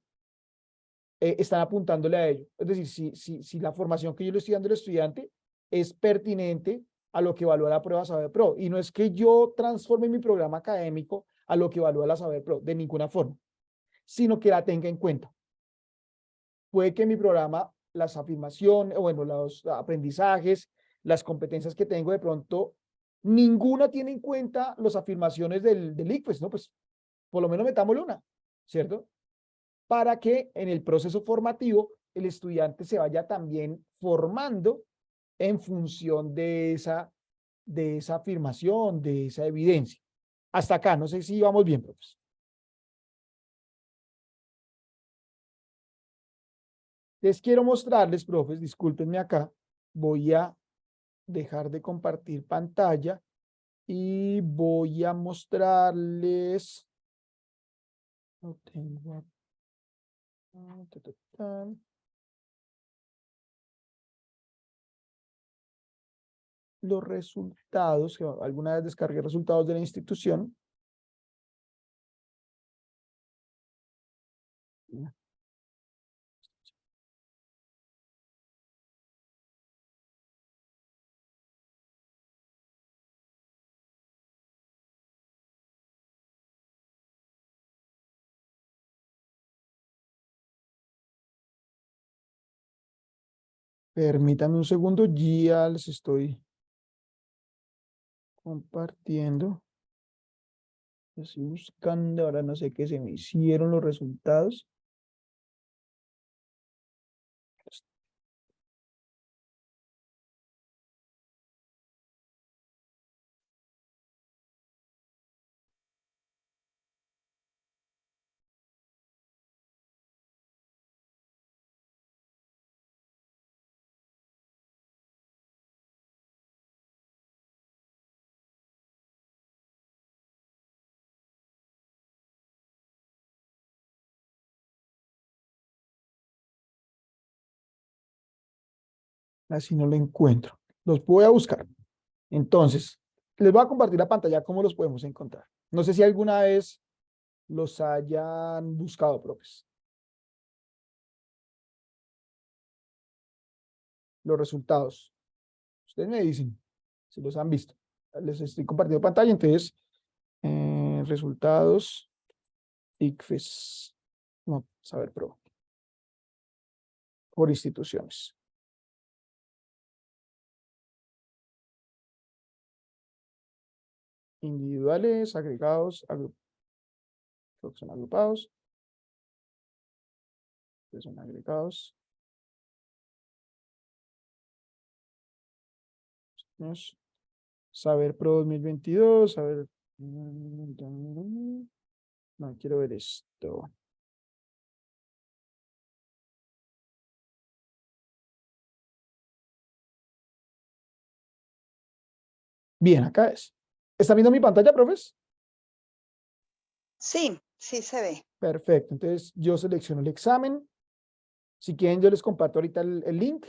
están apuntándole a ello. Es decir, si la formación que yo le estoy dando al estudiante es pertinente a lo que evalúa la prueba Saber Pro. Y no es que yo transforme mi programa académico a lo que evalúa la Saber Pro, de ninguna forma, sino que la tenga en cuenta. Puede que mi programa, las afirmaciones, bueno, los aprendizajes, las competencias que tengo, de pronto, ninguna tiene en cuenta las afirmaciones del ICFES, ¿no? Pues, por lo menos metámosle una, ¿cierto? Para que en el proceso formativo el estudiante se vaya también formando en función de esa afirmación, de esa evidencia. Hasta acá, no sé si vamos bien, profesor. Les quiero mostrarles, profes, discúlpenme acá, voy a dejar de compartir pantalla y voy a mostrarles, no tengo, los resultados, que alguna vez descargué resultados de la institución. Permítanme un segundo, ya les estoy compartiendo. Estoy buscando, ahora no sé qué se me hicieron los resultados. Así no lo encuentro. Los voy a buscar. Entonces, les voy a compartir la pantalla cómo los podemos encontrar. No sé si alguna vez los hayan buscado, profes. Los resultados. Ustedes me dicen si los han visto. Les estoy compartiendo pantalla, entonces, resultados ICFES. No, Saber Pro. Por instituciones. individuales, agregados, creo que son agrupados. Estos son agregados. Saber Pro 2022, saber. No, quiero ver esto. Bien, acá es. ¿Está viendo mi pantalla, profes? Sí, sí se ve. Perfecto. Entonces, yo selecciono el examen. Si quieren, yo les comparto ahorita el link,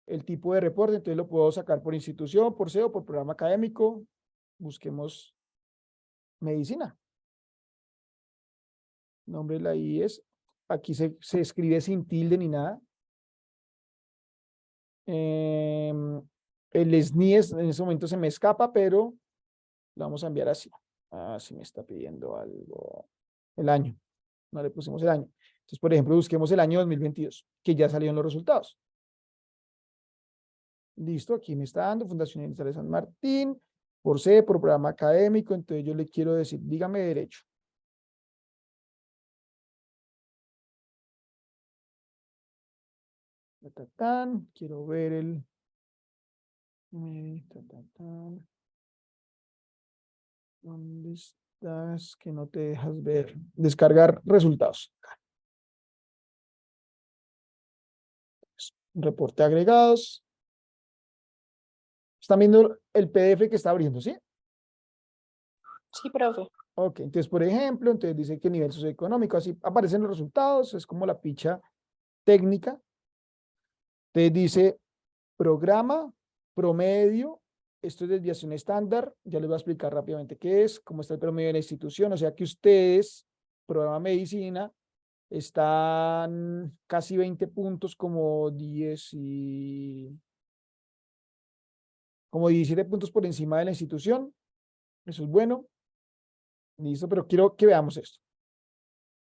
el tipo de reporte. Entonces, lo puedo sacar por institución, por SEO, por programa académico. Busquemos medicina. Nombre de la IES. Aquí se escribe sin tilde ni nada. El SNIES en ese momento se me escapa, pero lo vamos a enviar así. Ah, si me está pidiendo algo. El año. No le pusimos el año. Entonces, por ejemplo, busquemos el año 2022, que ya salieron los resultados. Listo, aquí me está dando Fundación Industrial de San Martín, por C, por programa académico. Entonces, yo le quiero decir, dígame derecho. Quiero ver el... ¿Dónde estás? Que no te dejas ver. Descargar resultados. Reporte agregados. Están viendo el PDF que está abriendo, ¿sí? Sí, profe. Ok, entonces, por ejemplo, entonces dice que nivel socioeconómico, así aparecen los resultados, es como la ficha técnica. Entonces dice programa, promedio, esto es desviación estándar, ya les voy a explicar rápidamente qué es, cómo está el promedio de la institución, o sea que ustedes, programa medicina, están casi 20 puntos, como 17 puntos por encima de la institución, eso es bueno, listo, pero quiero que veamos esto.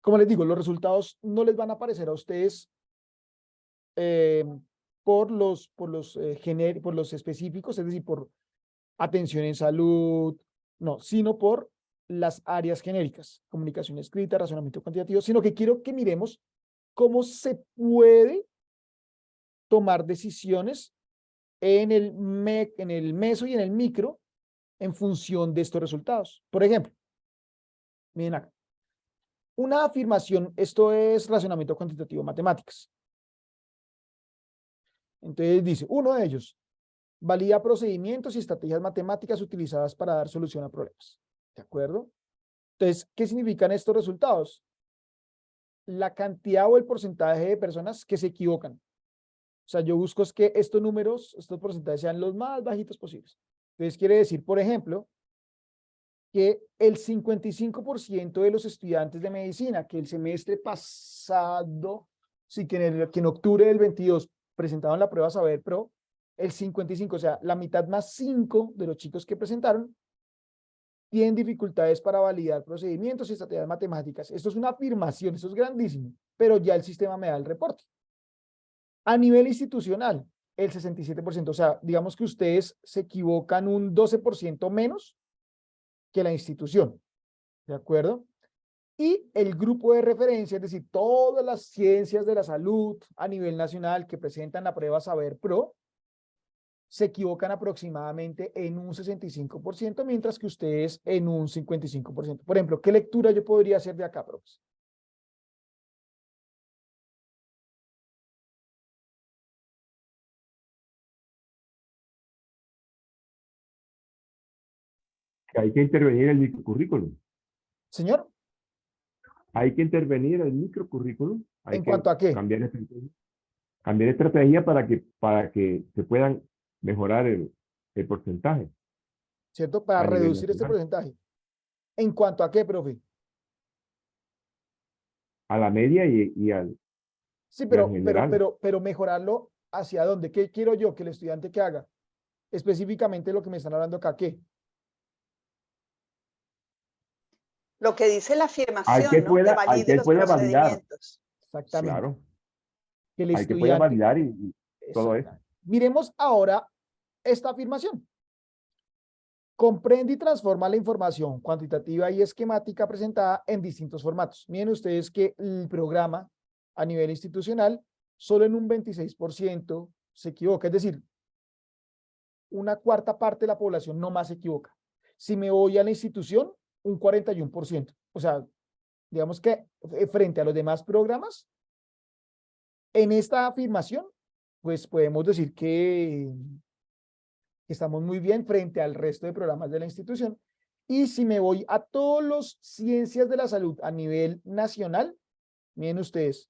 Como les digo, los resultados no les van a aparecer a ustedes por los específicos, es decir, por atención en salud, no, sino por las áreas genéricas, comunicación escrita, razonamiento cuantitativo, sino que quiero que miremos cómo se puede tomar decisiones en el meso y en el micro en función de estos resultados. Por ejemplo, miren acá. Una afirmación, esto es razonamiento cuantitativo matemáticas. Entonces dice, uno de ellos, valida procedimientos y estrategias matemáticas utilizadas para dar solución a problemas. ¿De acuerdo? Entonces, ¿qué significan estos resultados? La cantidad o el porcentaje de personas que se equivocan. O sea, yo busco es que estos números, estos porcentajes sean los más bajitos posibles. Entonces, quiere decir, por ejemplo, que el 55% de los estudiantes de medicina que el semestre pasado, sí, que en octubre del 22 presentaron la prueba Saber Pro, el 55, o sea, la mitad más 5 de los chicos que presentaron tienen dificultades para validar procedimientos y estrategias matemáticas. Esto es una afirmación, esto es grandísimo, pero ya el sistema me da el reporte. A nivel institucional, el 67%, o sea, digamos que ustedes se equivocan un 12% menos que la institución, ¿de acuerdo? Y el grupo de referencia, es decir, todas las ciencias de la salud a nivel nacional que presentan la prueba Saber Pro, se equivocan aproximadamente en un 65%, mientras que ustedes en un 55%. Por ejemplo, ¿qué lectura yo podría hacer de acá, profes? Que hay que intervenir el microcurrículum. Señor, Hay que intervenir el microcurrículum. Hay ¿en que cuanto a qué? cambiar estrategia para que se puedan mejorar el porcentaje ¿Cierto? Para a nivel reducir este nacional. porcentaje. ¿En cuanto a qué, profe? A la media y al Sí, general. pero mejorarlo ¿hacia dónde? ¿Qué quiero yo que el estudiante que haga? Específicamente lo que me están hablando acá, ¿qué? Lo que dice la Al afirmación, ¿no? Que al valide que los pueda validar. procedimientos. Exactamente. Claro. Que el Al que pueda estudiante. validar y todo eso. Exactamente. Miremos ahora esta afirmación. Comprende y transforma la información cuantitativa y esquemática presentada en distintos formatos. Miren ustedes que el programa a nivel institucional solo en un 26% se equivoca, es decir, una cuarta parte de la población no más se equivoca. Si me voy a la institución, un 41%. O sea, digamos que frente a los demás programas, en esta afirmación, pues podemos decir que estamos muy bien frente al resto de programas de la institución. Y si me voy a todos los ciencias de la salud a nivel nacional, miren ustedes,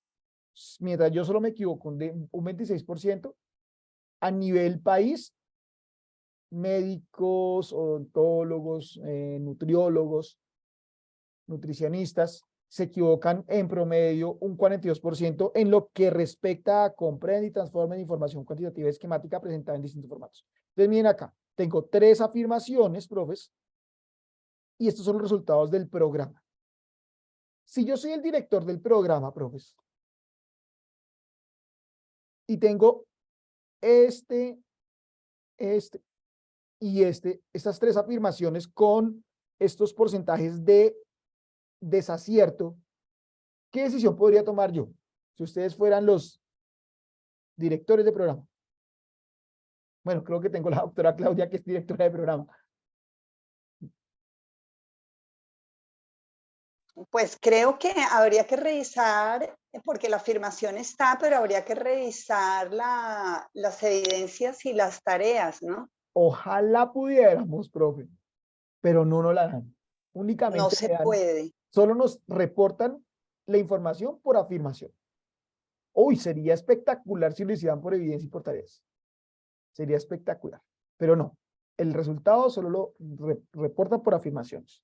mientras yo solo me equivoco un 26%, a nivel país, médicos, odontólogos, nutriólogos, nutricionistas, se equivocan en promedio un 42% en lo que respecta a comprende y transforma en información cuantitativa y esquemática presentada en distintos formatos. Entonces, miren acá, tengo 3 afirmaciones, profes, y estos son los resultados del programa. Si yo soy el director del programa, profes, y tengo estas 3 afirmaciones con estos porcentajes de desacierto, ¿qué decisión podría tomar yo si ustedes fueran los directores de programa? Bueno, creo que tengo la doctora Claudia, que es directora de programa. Pues creo que habría que revisar, porque la afirmación está, pero habría que revisar las evidencias y las tareas, ¿no? Ojalá pudiéramos, profe, pero no nos la dan. No Únicamente se puede. solo nos reportan la información por afirmación. Uy, sería espectacular si lo hicieran por evidencia y por tareas. Sería espectacular, pero no. El resultado solo lo reportan por afirmaciones.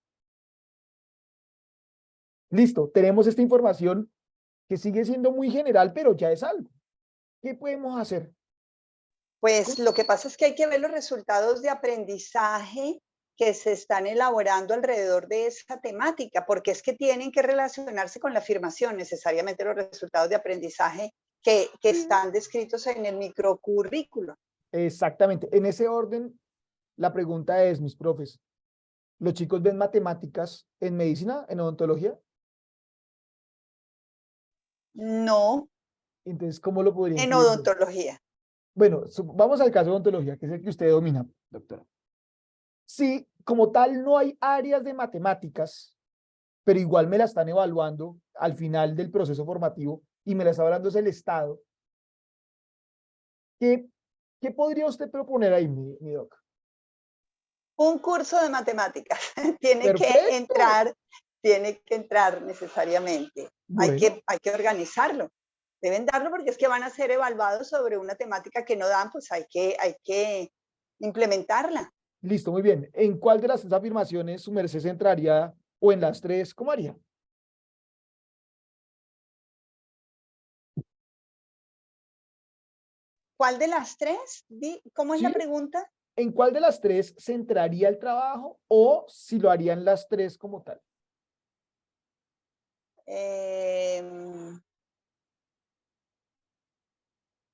Listo, tenemos esta información que sigue siendo muy general, pero ya es algo. ¿Qué podemos hacer? Pues lo que pasa es que hay que ver los resultados de aprendizaje que se están elaborando alrededor de esa temática, porque es que tienen que relacionarse con la afirmación necesariamente los resultados de aprendizaje que están descritos en el microcurrículo. Exactamente. En ese orden, la pregunta es, mis profes, ¿los chicos ven matemáticas en medicina, en odontología? No, Entonces, ¿cómo lo podrían en incluir? odontología. Bueno, vamos al caso de odontología, que es el que usted domina, doctora. Si como tal no hay áreas de matemáticas, pero igual me la están evaluando al final del proceso formativo y me la está hablando es el Estado, ¿qué podría usted proponer ahí, mi doc? Un curso de matemáticas tiene Perfecto. que entrar necesariamente. Bueno, Hay que organizarlo. Deben darlo porque es que van a ser evaluados sobre una temática que no dan, pues hay que implementarla. listo, muy bien. ¿En cuál de las 3 afirmaciones su merced se entraría o en las 3? ¿Cómo haría? ¿Cuál de las 3? ¿Cómo es la ¿Sí? pregunta? ¿En cuál de las 3 se entraría el trabajo o si lo harían las 3 como tal?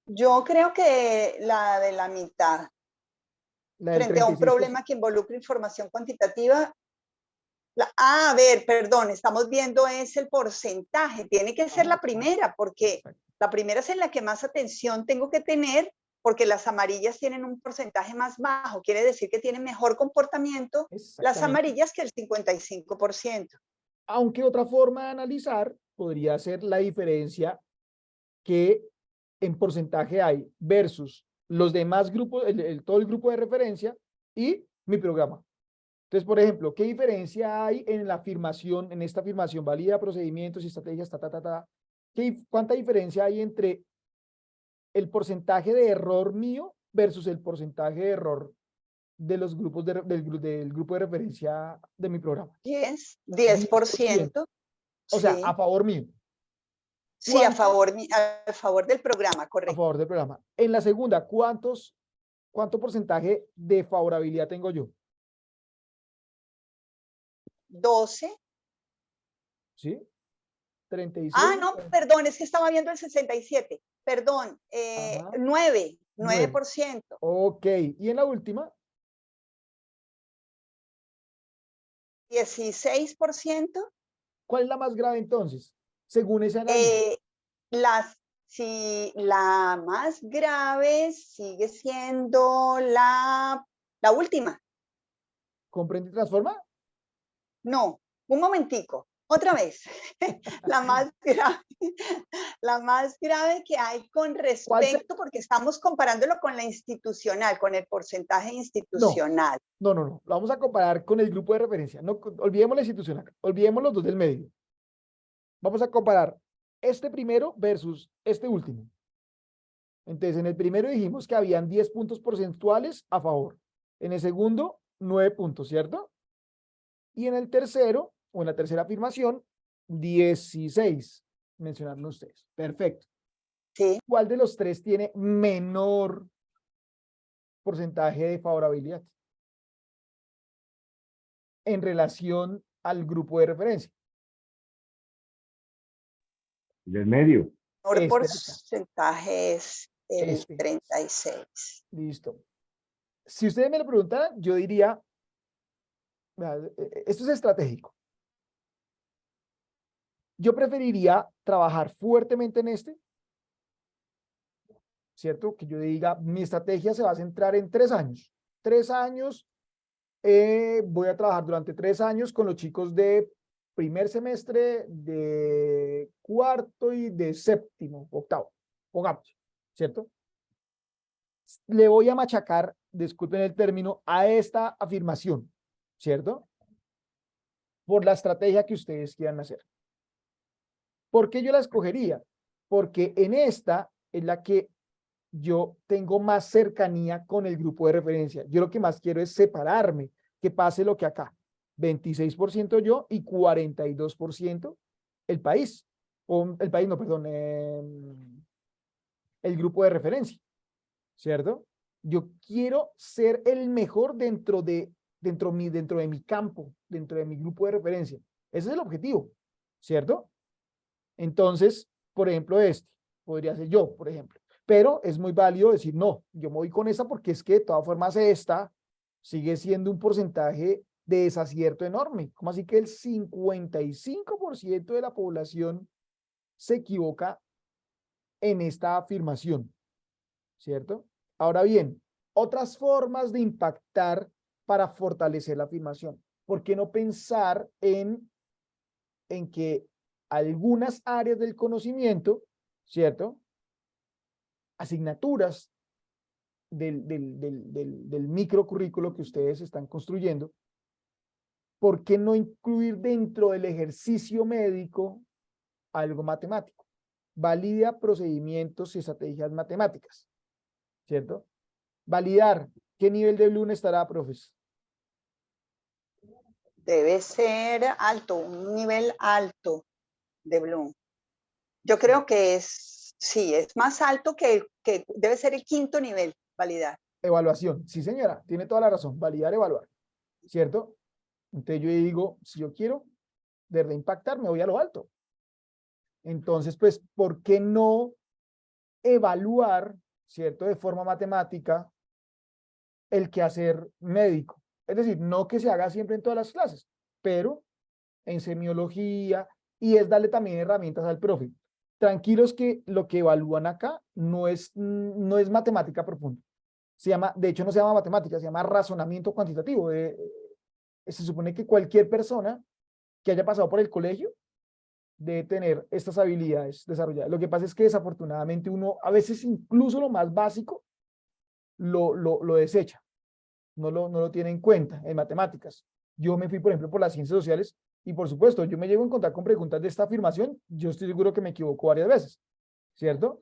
Yo creo que la de la mitad. La del Frente a un 36%. problema que involucra información cuantitativa. A ver, perdón, estamos viendo es el porcentaje. Tiene que ser la primera, porque Exacto. la primera es en la que más atención tengo que tener, porque las amarillas tienen un porcentaje más bajo. Quiere decir que tienen mejor comportamiento las amarillas que el 55%. Aunque otra forma de analizar podría ser la diferencia que en porcentaje hay versus los demás grupos, todo el grupo de referencia y mi programa. Entonces, por ejemplo, ¿qué diferencia hay en la afirmación, en esta afirmación, valida procedimientos y estrategias, ¿cuánta diferencia hay entre el porcentaje de error mío versus el porcentaje de error de los grupos del grupo de referencia de mi programa? 10%. O sea, Sí. a favor mío. Sí, a favor del programa, A correcto. favor del programa. En la segunda, ¿cuánto porcentaje de favorabilidad tengo yo? 12. ¿Sí? 36. Ah, no, perdón, es que estaba viendo el 67. Perdón, 9%. Ok, y en la última, 16%. ¿Cuál es la más grave entonces? Según ese análisis. Si la más grave sigue siendo la última. ¿Comprende y transforma? No, un momentico, otra vez. La más grave que hay con respecto, porque estamos comparándolo con la institucional, con el porcentaje institucional. No. Lo vamos a comparar con el grupo de referencia. No, olvidemos la institucional. Olvidemos los dos del medio. Vamos a comparar este primero versus este último. Entonces, en el primero dijimos que habían 10 puntos porcentuales a favor. En el segundo, 9 puntos, ¿cierto? Y en el tercero, o en la tercera afirmación, 16. Mencionaron ustedes. Perfecto. Sí. ¿Cuál de los tres tiene menor porcentaje de favorabilidad en relación al grupo de referencia? Del medio. El porcentaje es el 36. Listo. Si ustedes me lo preguntaran, yo diría, esto es estratégico. Yo preferiría trabajar fuertemente en este, ¿cierto? Que yo diga, mi estrategia se va a centrar en 3 años. 3 años, voy a trabajar durante 3 años con los chicos de primer semestre, de cuarto y de séptimo, octavo, pongamos, ¿cierto? Le voy a machacar, disculpen el término, a esta afirmación, ¿cierto? Por la estrategia que ustedes quieran hacer. ¿Por qué yo la escogería? Porque en esta es la que yo tengo más cercanía con el grupo de referencia. Yo lo que más quiero es separarme, que pase lo que acá. 26% yo y 42% el país. O el país, no, perdón, el grupo de referencia, ¿cierto? Yo quiero ser el mejor dentro de mi campo, dentro de mi grupo de referencia. Ese es el objetivo, ¿cierto? Entonces, por ejemplo, podría ser yo, por ejemplo. Pero es muy válido decir, no, yo me voy con esta porque es que de todas formas esta sigue siendo un porcentaje de desacierto enorme. ¿Cómo así que el 55% de la población se equivoca en esta afirmación? ¿Cierto? Ahora bien, otras formas de impactar para fortalecer la afirmación. ¿Por qué no pensar en que algunas áreas del conocimiento, ¿cierto? Asignaturas del microcurrículo que ustedes están construyendo, ¿por qué no incluir dentro del ejercicio médico algo matemático? Valida procedimientos y estrategias matemáticas, ¿cierto? Validar. ¿Qué nivel de Bloom estará, profes? Debe ser alto, un nivel alto de Bloom. Yo creo que sí, es más alto que debe ser el 5º nivel, validar. Evaluación. Sí, señora, tiene toda la razón. Validar, evaluar, ¿cierto? Entonces yo digo, si yo quiero de verdad impactar, me voy a lo alto. Entonces, pues, ¿por qué no evaluar, ¿cierto? De forma matemática el quehacer médico. Es decir, no que se haga siempre en todas las clases, pero en semiología, y es darle también herramientas al profe. Tranquilos que lo que evalúan acá no es matemática profunda. De hecho, no se llama matemática, se llama razonamiento cuantitativo. Se supone que cualquier persona que haya pasado por el colegio debe tener estas habilidades desarrolladas. Lo que pasa es que desafortunadamente uno, a veces incluso lo más básico, lo desecha. No lo tiene en cuenta en matemáticas. Yo me fui, por ejemplo, por las ciencias sociales y, por supuesto, yo me llego a encontrar con preguntas de esta afirmación. Yo estoy seguro que me equivoco varias veces, ¿cierto?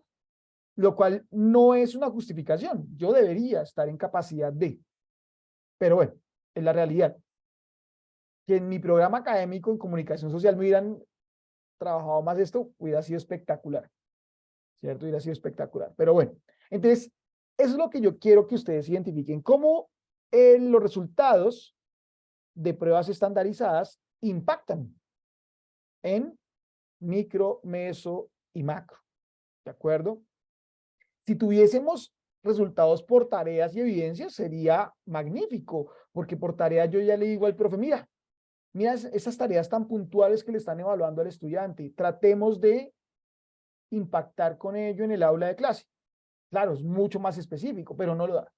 Lo cual no es una justificación. Yo debería estar en capacidad de. Pero bueno, es la realidad. Que en mi programa académico en comunicación social me hubieran trabajado más esto, hubiera sido espectacular, ¿cierto? Hubiera sido espectacular. Pero bueno, entonces, eso es lo que yo quiero que ustedes identifiquen. ¿Cómo los resultados de pruebas estandarizadas impactan en micro, meso y macro? ¿De acuerdo? Si tuviésemos resultados por tareas y evidencias, sería magnífico, porque por tarea yo ya le digo al profe, mira, mira esas tareas tan puntuales que le están evaluando al estudiante, tratemos de impactar con ello en el aula de clase. Claro, es mucho más específico, pero no lo da.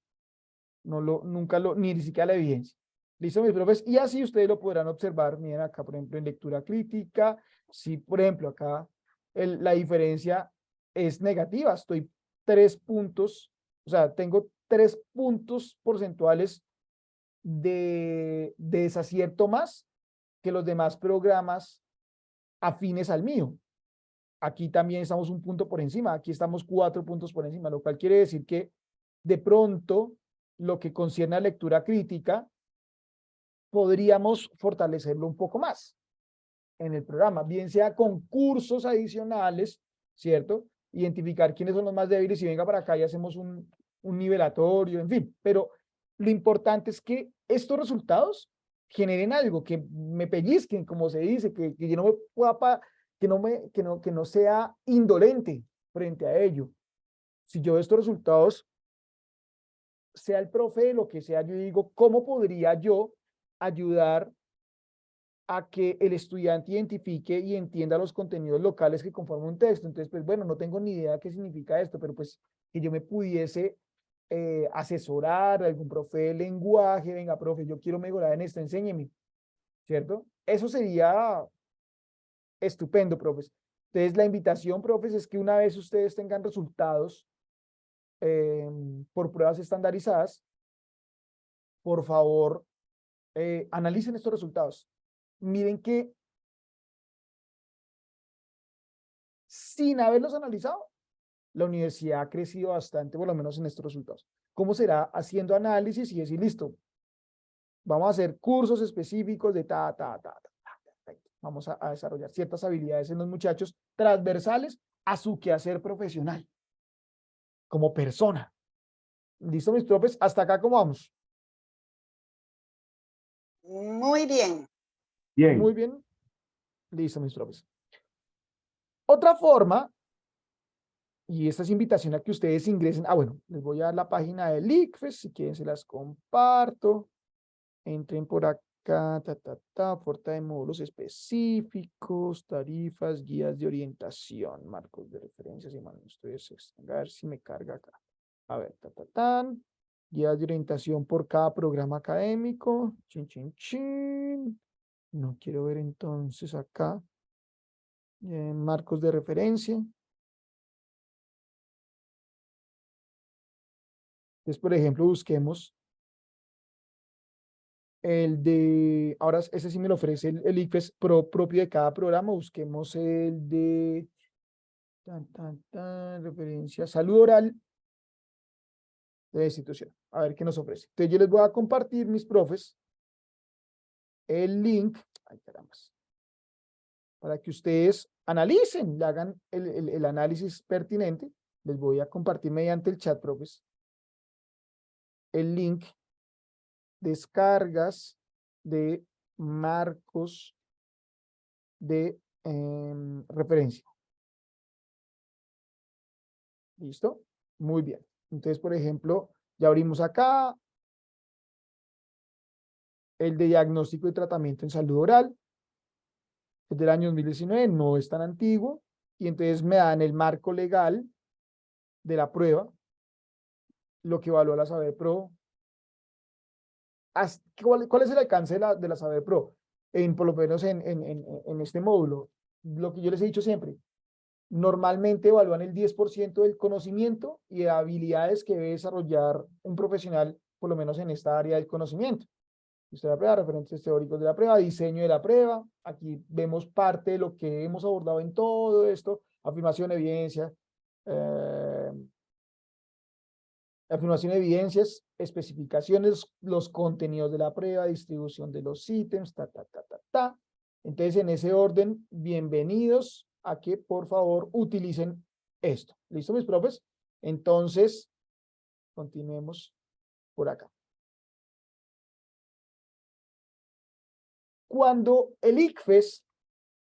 Nunca ni siquiera la evidencia. ¿Listo, mis profes? Y así ustedes lo podrán observar. Miren acá, por ejemplo, en lectura crítica. Si, por ejemplo, acá la diferencia es negativa. Estoy 3 puntos, o sea, tengo 3 puntos porcentuales de desacierto más que los demás programas afines al mío. Aquí también estamos un punto por encima. Aquí estamos 4 puntos por encima, lo cual quiere decir que de pronto lo que concierne a lectura crítica podríamos fortalecerlo un poco más en el programa, bien sea con cursos adicionales, ¿cierto? Identificar quiénes son los más débiles y venga para acá y hacemos un nivelatorio, en fin, pero lo importante es que estos resultados generen algo, que me pellizquen, como se dice, que yo no me pueda, que no sea indolente frente a ello. Si yo veo estos resultados, sea el profe de lo que sea, yo digo, ¿cómo podría yo ayudar a que el estudiante identifique y entienda los contenidos locales que conforman un texto? Entonces, pues bueno, no tengo ni idea qué significa esto, pero pues que yo me pudiese asesorar a algún profe de lenguaje, venga, profe, yo quiero mejorar en esto, enséñeme, ¿cierto? Eso sería estupendo, profes. Entonces, la invitación, profes, es que una vez ustedes tengan resultados por pruebas estandarizadas, por favor, analicen estos resultados. Miren que sin haberlos analizado, la universidad ha crecido bastante, por lo menos en estos resultados. ¿Cómo será? Haciendo análisis y decir, listo, vamos a hacer cursos específicos de vamos a desarrollar ciertas habilidades en los muchachos transversales a su quehacer profesional, como persona. ¿Listo, mis profes? Hasta acá, ¿cómo vamos? Muy bien. Bien. Muy bien. Listo, mis profes. Otra forma, y esta es invitación a que ustedes ingresen. Bueno, les voy a dar la página del ICFES, si quieren se las comparto. Entren por acá, oferta de módulos específicos, tarifas, guías de orientación, marcos de referencias y manuales. A ver si me carga acá. A ver, guías de orientación por cada programa académico. Chin, chin, chin. No quiero ver entonces acá. Marcos de referencia. Entonces, por ejemplo, busquemos el de, ahora ese sí me lo ofrece el ICFES propio de cada programa. Busquemos el de referencia salud oral de la institución. A ver qué nos ofrece. Entonces yo les voy a compartir, mis profes, el link, ay caramba, para que ustedes analicen, le hagan el análisis pertinente. Les voy a compartir mediante el chat, profes, el link, descargas de marcos de referencia. ¿Listo? Muy bien. Entonces, por ejemplo, ya abrimos acá el de diagnóstico y tratamiento en salud oral. Es del año 2019, no es tan antiguo. Y entonces me dan el marco legal de la prueba, lo que evalúa la Saber Pro. ¿Cuál es el alcance de la Saber Pro? Por lo menos en este módulo. Lo que yo les he dicho siempre, normalmente evalúan el 10% del conocimiento y de habilidades que debe desarrollar un profesional, por lo menos en esta área del conocimiento. Usted la prueba, referentes teóricos de la prueba, diseño de la prueba. Aquí vemos parte de lo que hemos abordado en todo esto: afirmación, evidencia, afirmación de evidencias, especificaciones, los contenidos de la prueba, distribución de los ítems, Entonces, en ese orden, bienvenidos a que, por favor, utilicen esto. ¿Listo, mis profes? Entonces, continuemos por acá. Cuando el ICFES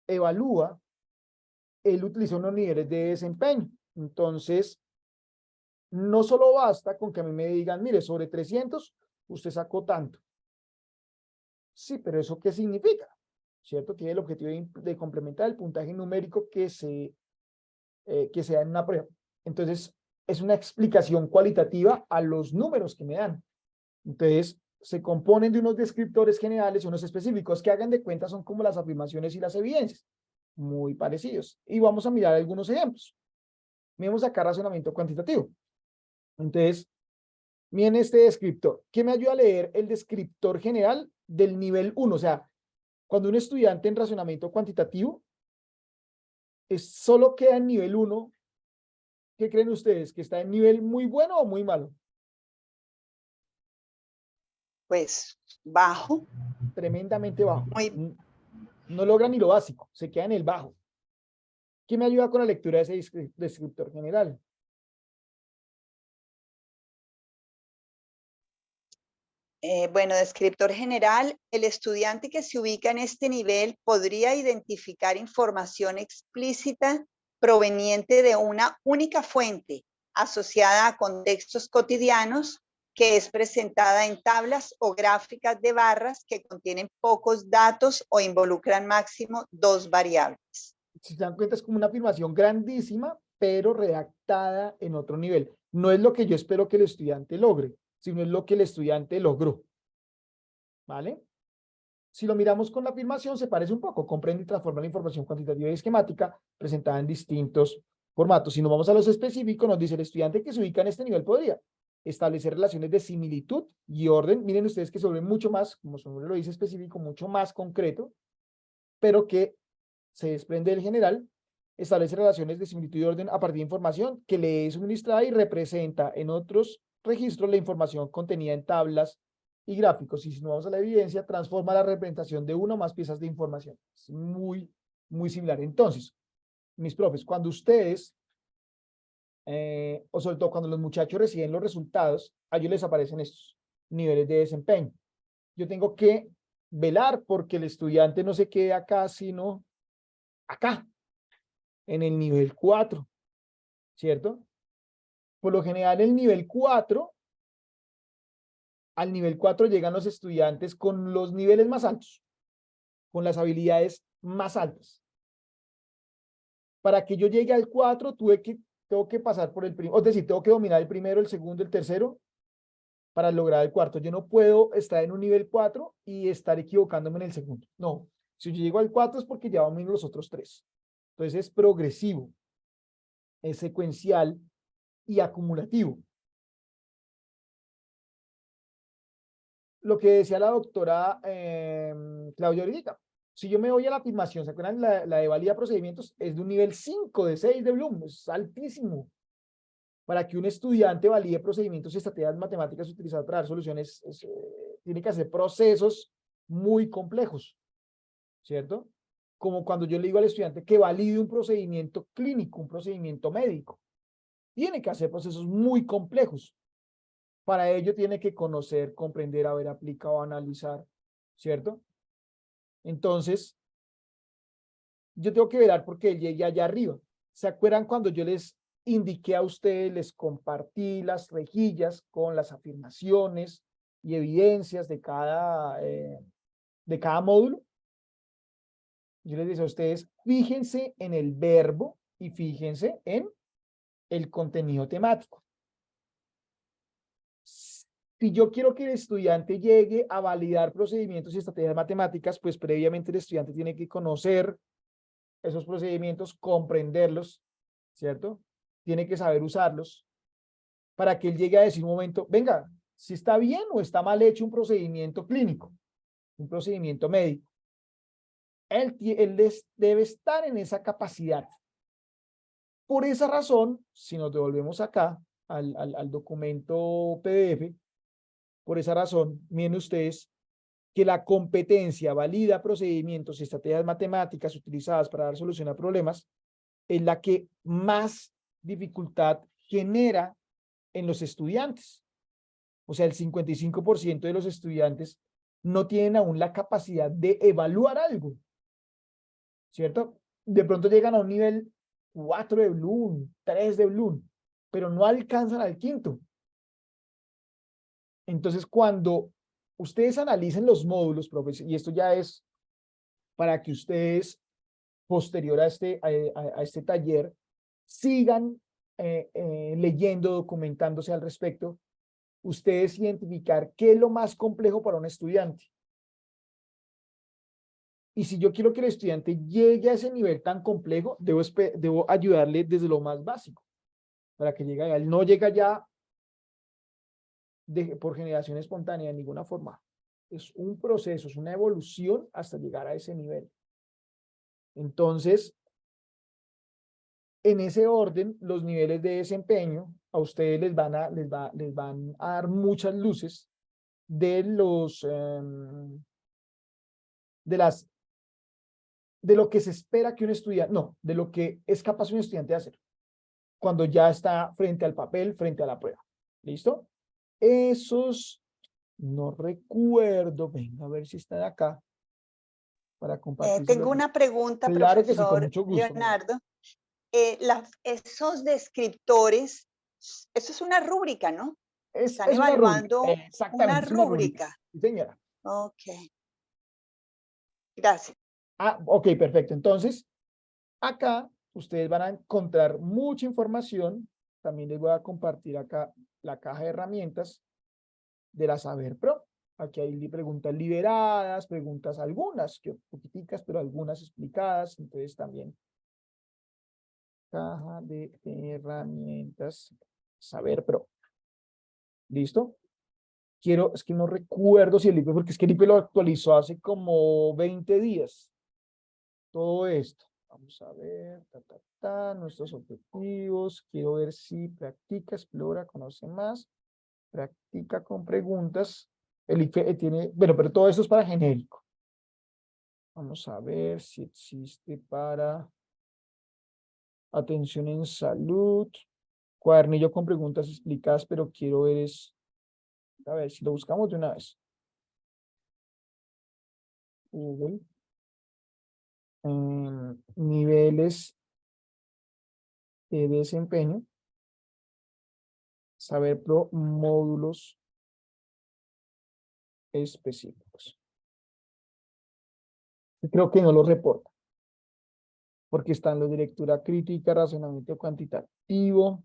evalúa, él utiliza unos niveles de desempeño. Entonces, no solo basta con que a mí me digan, mire, sobre 300, usted sacó tanto. Sí, pero ¿eso qué significa? ¿Cierto? Tiene el objetivo de complementar el puntaje numérico que se da en una prueba. Entonces, es una explicación cualitativa a los números que me dan. Entonces, se componen de unos descriptores generales y unos específicos que hagan de cuenta son como las afirmaciones y las evidencias, muy parecidos. Y vamos a mirar algunos ejemplos. Miremos acá razonamiento cuantitativo. Entonces, miren este descriptor. ¿Qué me ayuda a leer el descriptor general del nivel 1? O sea, cuando un estudiante en razonamiento cuantitativo solo queda en nivel 1, ¿qué creen ustedes? ¿Que está en nivel muy bueno o muy malo? Pues bajo, Tremendamente bajo. muy, No logra ni lo básico, se queda en el bajo. ¿Qué me ayuda con la lectura de ese descriptor general? bueno, descriptor general, el estudiante que se ubica en este nivel podría identificar información explícita proveniente de una única fuente asociada a contextos cotidianos que es presentada en tablas o gráficas de barras que contienen pocos datos o involucran máximo 2 variables. Si se dan cuenta, es como una afirmación grandísima, pero redactada en otro nivel. No es lo que yo espero que el estudiante logre, sino es lo que el estudiante logró. ¿Vale? Si lo miramos con la afirmación, se parece un poco. Comprende y transforma la información cuantitativa y esquemática presentada en distintos formatos. Si nos vamos a los específicos, nos dice el estudiante que se ubica en este nivel podría establecer relaciones de similitud y orden. Miren ustedes que se vuelve mucho más, como su nombre lo dice, específico, mucho más concreto, pero que se desprende del general. Establece relaciones de similitud y orden a partir de información que le es suministrada y representa en otros registros la información contenida en tablas y gráficos. Y si nos vamos a la evidencia, transforma la representación de una o más piezas de información. Es muy, muy similar. Entonces, mis profes, cuando ustedes, o sobre todo cuando los muchachos reciben los resultados, a ellos les aparecen estos niveles de desempeño. Yo tengo que velar porque el estudiante no se quede acá, sino acá, en el nivel 4, ¿cierto? Por lo general, el nivel 4, al nivel 4 llegan los estudiantes con los niveles más altos, con las habilidades más altas. Para que yo llegue al 4, tengo que pasar por el primero, es decir, tengo que dominar el primero, el segundo, el tercero, para lograr el cuarto. Yo no puedo estar en un nivel 4 y estar equivocándome en el segundo. No, si yo llego al 4 es porque ya domino los otros 3. Entonces es progresivo, es secuencial y acumulativo. Lo que decía la doctora Claudia ahorita, si yo me voy a la afirmación, ¿se acuerdan? La de valida procedimientos es de un nivel 5 de 6 de Bloom, es altísimo. Para que un estudiante valide procedimientos y estrategias matemáticas utilizadas para dar soluciones, tiene que hacer procesos muy complejos, ¿cierto? Como cuando yo le digo al estudiante que valide un procedimiento clínico, un procedimiento médico. Tiene que hacer procesos muy complejos. Para ello tiene que conocer, comprender, haber aplicado, analizar, ¿cierto? Entonces, yo tengo que velar porque él llegue allá arriba. ¿Se acuerdan cuando yo les indiqué a ustedes, les compartí las rejillas con las afirmaciones y evidencias de cada módulo? Yo les decía a ustedes, fíjense en el verbo y fíjense en el contenido temático. Si yo quiero que el estudiante llegue a validar procedimientos y estrategias matemáticas, pues previamente el estudiante tiene que conocer esos procedimientos, comprenderlos, ¿cierto? Tiene que saber usarlos para que él llegue a decir un momento, venga, si está bien o está mal hecho un procedimiento clínico, un procedimiento médico. Él debe estar en esa capacidad. Por esa razón, si nos devolvemos acá al documento PDF, por esa razón, miren ustedes que la competencia valida procedimientos y estrategias matemáticas utilizadas para dar solución a problemas es la que más dificultad genera en los estudiantes. O sea, el 55% de los estudiantes no tienen aún la capacidad de evaluar algo, ¿cierto? De pronto llegan a un nivel 4 de Bloom, 3 de Bloom, pero no alcanzan al quinto. Entonces, cuando ustedes analicen los módulos, profes, y esto ya es para que ustedes, posterior a este taller, sigan leyendo, documentándose al respecto, ustedes identificar qué es lo más complejo para un estudiante. Y si yo quiero que el estudiante llegue a ese nivel tan complejo, debo ayudarle desde lo más básico, para que llegue allá. Él no llega ya por generación espontánea de ninguna forma. Es un proceso, es una evolución hasta llegar a ese nivel. Entonces, en ese orden, los niveles de desempeño a ustedes les van a dar muchas luces de lo que se espera que un estudiante, no, de lo que es capaz un estudiante de hacer cuando ya está frente al papel, frente a la prueba. ¿Listo? Esos, no recuerdo, venga a ver si están acá para compartir. Tengo una pregunta, Claro que sí, con profesor mucho gusto. Leonardo. Esos descriptores, eso es una rúbrica, ¿no? Están Es una evaluando rúbrica, exactamente, una es una rúbrica. rúbrica. Sí, señora. Ok. Gracias. Ah, ok, perfecto. Entonces, acá ustedes van a encontrar mucha información. También les voy a compartir acá la caja de herramientas de la Saber Pro. Aquí hay preguntas liberadas, preguntas algunas, que poquiticas, pero algunas explicadas. Entonces también caja de herramientas Saber Pro. ¿Listo? Es que no recuerdo si el IPE, porque es que el IPE lo actualizó hace como 20 días. Todo esto. Vamos a ver, nuestros objetivos. Quiero ver si practica, explora, conoce más. Practica con preguntas. El IPE tiene, bueno, pero todo esto es para genérico. Vamos a ver si existe para atención en salud. Cuadernillo con preguntas explicadas, pero quiero ver a ver si lo buscamos de una vez. Google. Niveles de desempeño. Saber Pro módulos específicos. Creo que no lo reporta. Porque están los de lectura crítica, razonamiento cuantitativo.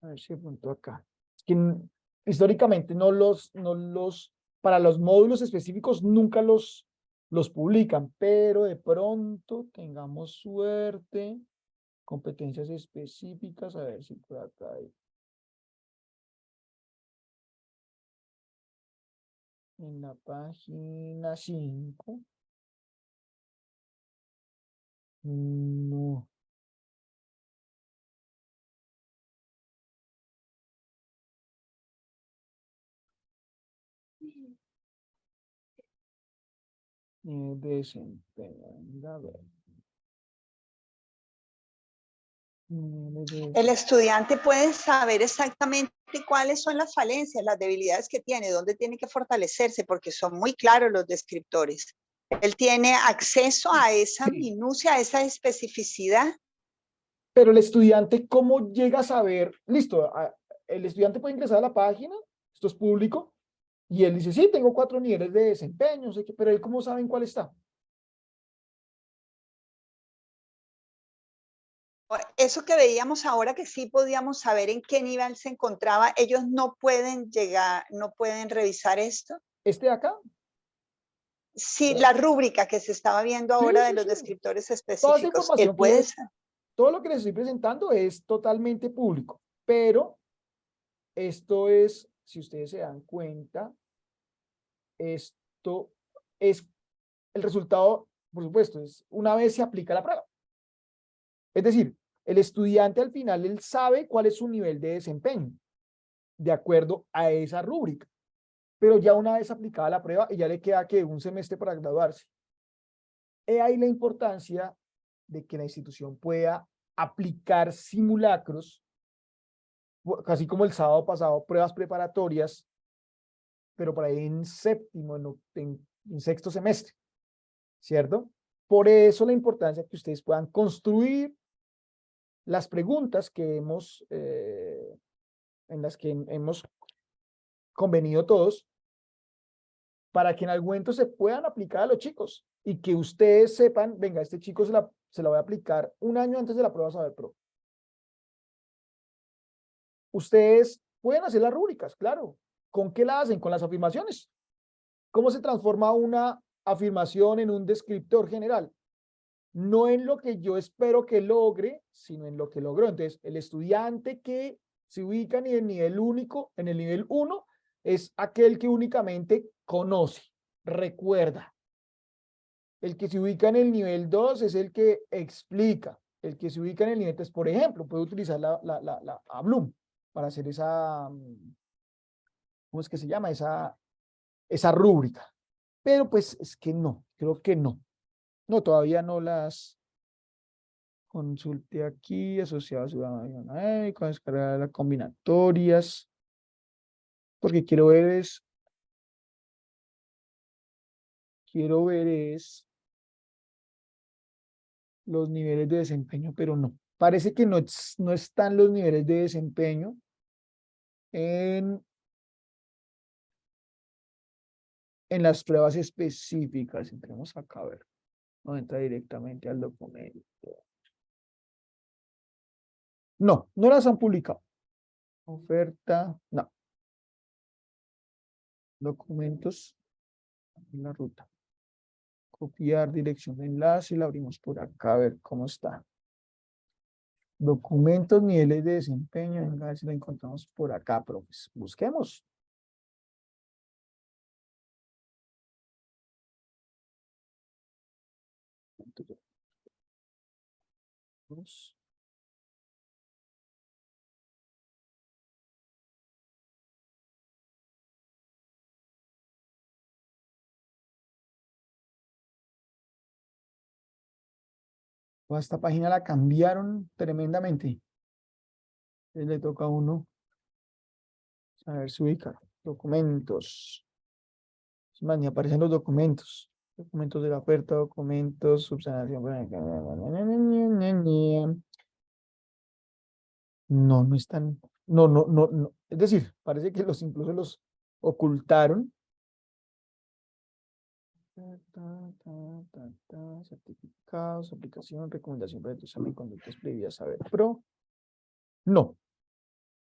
A ver si apunto acá. Es que históricamente para los módulos específicos nunca los publican, pero de pronto tengamos suerte. Competencias específicas, a ver si por acá hay. En la página 5. No. Desempeño. A ver. El estudiante puede saber exactamente cuáles son las falencias, las debilidades que tiene, dónde tiene que fortalecerse, porque son muy claros los descriptores. Él tiene acceso a esa minucia, a esa especificidad. Pero el estudiante, ¿cómo llega a saber? Listo, el estudiante puede ingresar a la página, esto es público, y él dice, sí, tengo 4 niveles de desempeño, no sé qué, pero él, ¿cómo sabe en cuál está? Eso que veíamos ahora, que sí podíamos saber en qué nivel se encontraba, ellos no pueden llegar, no pueden revisar esto. ¿Este de acá? Sí, la rúbrica que se estaba viendo ahora de los descriptores Toda esa específicos, él información puede. todo lo que les estoy presentando es totalmente público, pero esto es, si ustedes se dan cuenta, esto es el resultado, por supuesto, es una vez se aplica la prueba. Es decir, el estudiante al final, él sabe cuál es su nivel de desempeño, de acuerdo a esa rúbrica. Pero ya una vez aplicada la prueba, y ya le queda que un semestre para graduarse. He ahí la importancia de que la institución pueda aplicar simulacros, casi como el sábado pasado, pruebas preparatorias, pero por ahí en séptimo, en sexto semestre, ¿cierto? Por eso la importancia que ustedes puedan construir las preguntas que en las que hemos convenido todos, para que en algún momento se puedan aplicar a los chicos y que ustedes sepan, venga, este chico se la voy a aplicar un año antes de la prueba Saber Pro. Ustedes pueden hacer las rúbricas, claro. ¿Con qué la hacen? Con las afirmaciones. ¿Cómo se transforma una afirmación en un descriptor general? No en lo que yo espero que logre, sino en lo que logró. Entonces, el estudiante que se ubica en el nivel único, en el nivel 1, es aquel que únicamente conoce, recuerda. El que se ubica en el nivel 2 es el que explica. El que se ubica en el nivel 3, por ejemplo, puede utilizar a Bloom para hacer esa, ¿cómo es que se llama? Esa rúbrica. Pero pues es que no, creo que no. No, todavía no las consulte aquí, asociadas a con descargar las combinatorias. Porque quiero ver es los niveles de desempeño, pero no. Parece que no están los niveles de desempeño en las pruebas específicas. Entremos acá a ver. No entra directamente al documento. No, no las han publicado. Oferta, no. Documentos en la ruta. Copiar dirección de enlace, la abrimos por acá a ver cómo está. Documentos, niveles de desempeño, venga a ver si lo encontramos por acá, pero pues busquemos. Esta página la cambiaron tremendamente. Le toca a uno saber su ubicar. Documentos. Es más, ni aparecen los documentos. Documentos de la oferta, documentos, subsanación. No, no están. No, no, no, no. Es decir, parece que incluso los ocultaron. Certificados, aplicación, recomendación para tu examen, conductas previas, Saber Pro. No,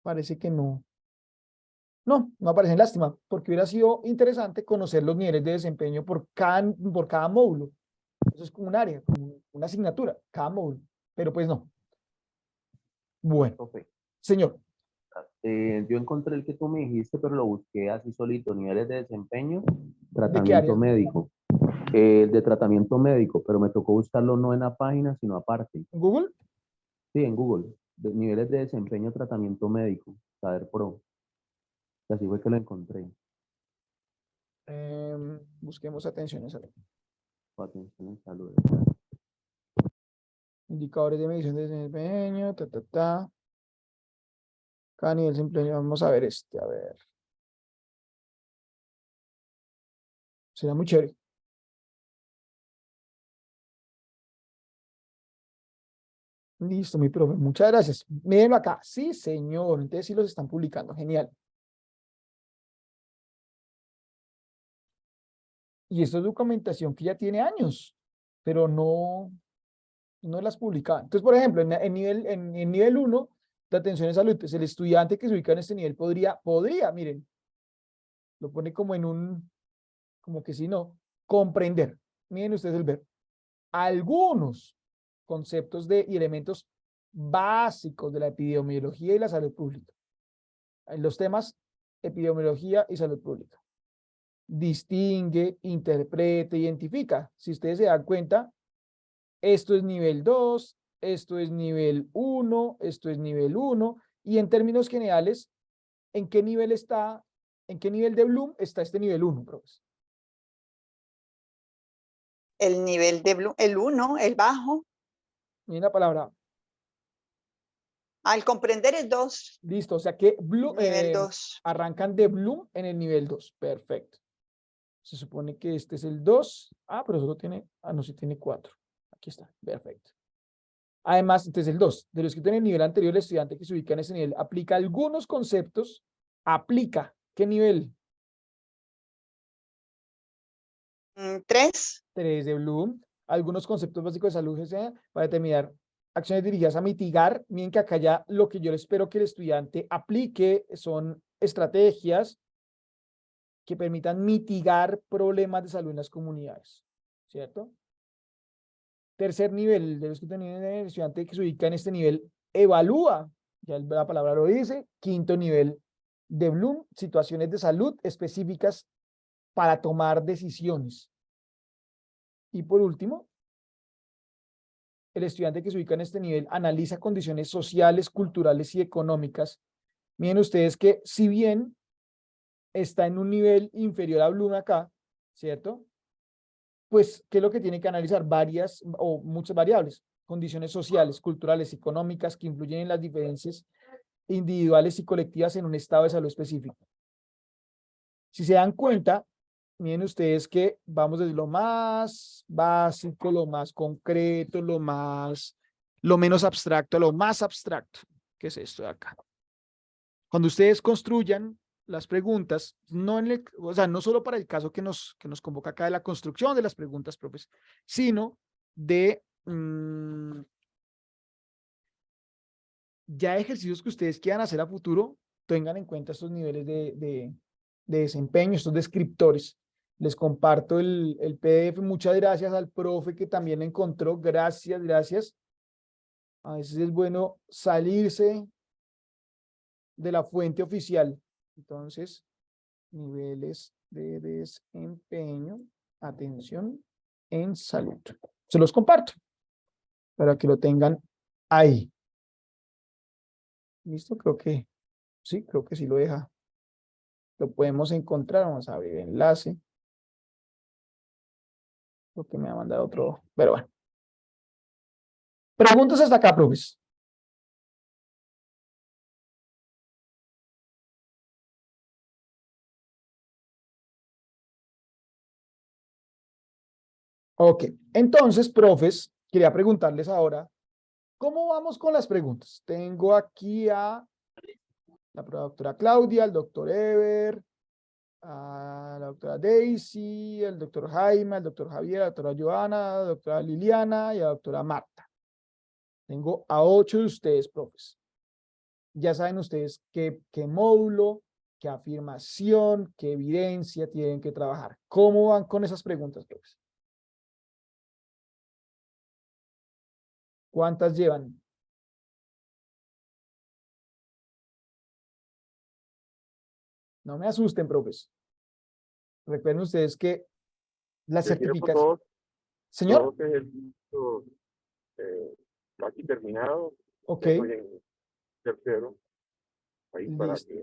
parece que no. No, no aparecen, lástima, porque hubiera sido interesante conocer los niveles de desempeño por cada módulo. Eso es como un área, como una asignatura, cada módulo, pero pues no. Bueno, Profe, señor. yo encontré el que tú me dijiste, pero lo busqué así solito, niveles de desempeño, ¿De qué área? tratamiento médico. De tratamiento médico, pero me tocó buscarlo no en la página, sino aparte. ¿En Google? Sí, en Google. Niveles de desempeño, tratamiento médico, Saber Pro. Y así fue que lo encontré. Busquemos atención a salud. Atención en salud. Indicadores de medición de desempeño, Cada nivel de desempeño, vamos a ver a ver. Será muy chévere. Listo, mi profe. Muchas gracias. Mírenlo acá. Sí, señor. Entonces sí los están publicando. Genial. Y esto es documentación que ya tiene años, pero no las publicaba. Entonces, por ejemplo, en nivel 1 de atención en salud, pues el estudiante que se ubica en este nivel podría, miren, lo pone como como que si no, comprender. Miren ustedes el verbo. Algunos conceptos y elementos básicos de la epidemiología y la salud pública. En los temas epidemiología y salud pública. Distingue, interprete, identifica. Si ustedes se dan cuenta, esto es nivel 2, esto es nivel 1, esto es nivel 1, y en términos generales, ¿en qué nivel de Bloom está este nivel 1, profesor? El nivel de Bloom, el 1, el bajo. Miren la palabra. Al comprender es 2. Listo, o sea que Nivel 2. arrancan de Bloom en el nivel 2. Perfecto. Se supone que este es el 2. Pero solo tiene, no, sí tiene 4. Aquí está, perfecto. Además, este es el 2. De los que tienen el nivel anterior, el estudiante que se ubica en ese nivel aplica algunos conceptos, aplica ¿Qué nivel? 3. 3 de Bloom. Algunos conceptos básicos de salud GCA para determinar acciones dirigidas a mitigar. Miren que acá ya lo que yo le espero que el estudiante aplique son estrategias que permitan mitigar problemas de salud en las comunidades, ¿cierto? Tercer nivel, el estudiante que se ubica en este nivel evalúa, ya la palabra lo dice. Quinto nivel de Bloom, situaciones de salud específicas para tomar decisiones. Y por último, el estudiante que se ubica en este nivel analiza condiciones sociales, culturales y económicas. Miren ustedes que si bien está en un nivel inferior a Bloom acá, ¿cierto? Pues, ¿qué es lo que tiene que analizar? Varias o muchas variables, condiciones sociales, culturales, económicas que influyen en las diferencias individuales y colectivas en un estado de salud específico. Si se dan cuenta, miren ustedes que vamos desde lo más básico, lo más concreto, lo menos abstracto, a lo más abstracto. ¿Qué es esto de acá? Cuando ustedes construyan las preguntas, o sea, no solo para el caso que nos convoca acá de la construcción de las preguntas, profes, sino de ya ejercicios que ustedes quieran hacer a futuro, tengan en cuenta estos niveles de desempeño, estos descriptores. Les comparto el PDF. Muchas gracias al profe que también encontró. Gracias, gracias. A veces es bueno salirse de la fuente oficial. Entonces, niveles de desempeño, atención en salud. Se los comparto para que lo tengan ahí. ¿Listo? Creo que sí lo deja. Lo podemos encontrar. Vamos a abrir el enlace. Porque me ha mandado otro. Pero bueno. Preguntas hasta acá, profes. Ok. Entonces, profes, quería preguntarles ahora, ¿cómo vamos con las preguntas? Tengo aquí a la doctora Claudia, al doctor Ever, a la doctora Daisy, al doctor Jaime, al doctor Javier, a la doctora Joana, a la doctora Liliana y a la doctora Marta. Tengo a 8 de ustedes, profes. Ya saben ustedes qué módulo, qué afirmación, qué evidencia tienen que trabajar. ¿Cómo van con esas preguntas, profes? ¿Cuántas llevan? No me asusten, profes. Recuerden ustedes que la certificación. Señor. Todos ejercicios casi terminados. Ok. Estoy en tercero. Ahí para Listo.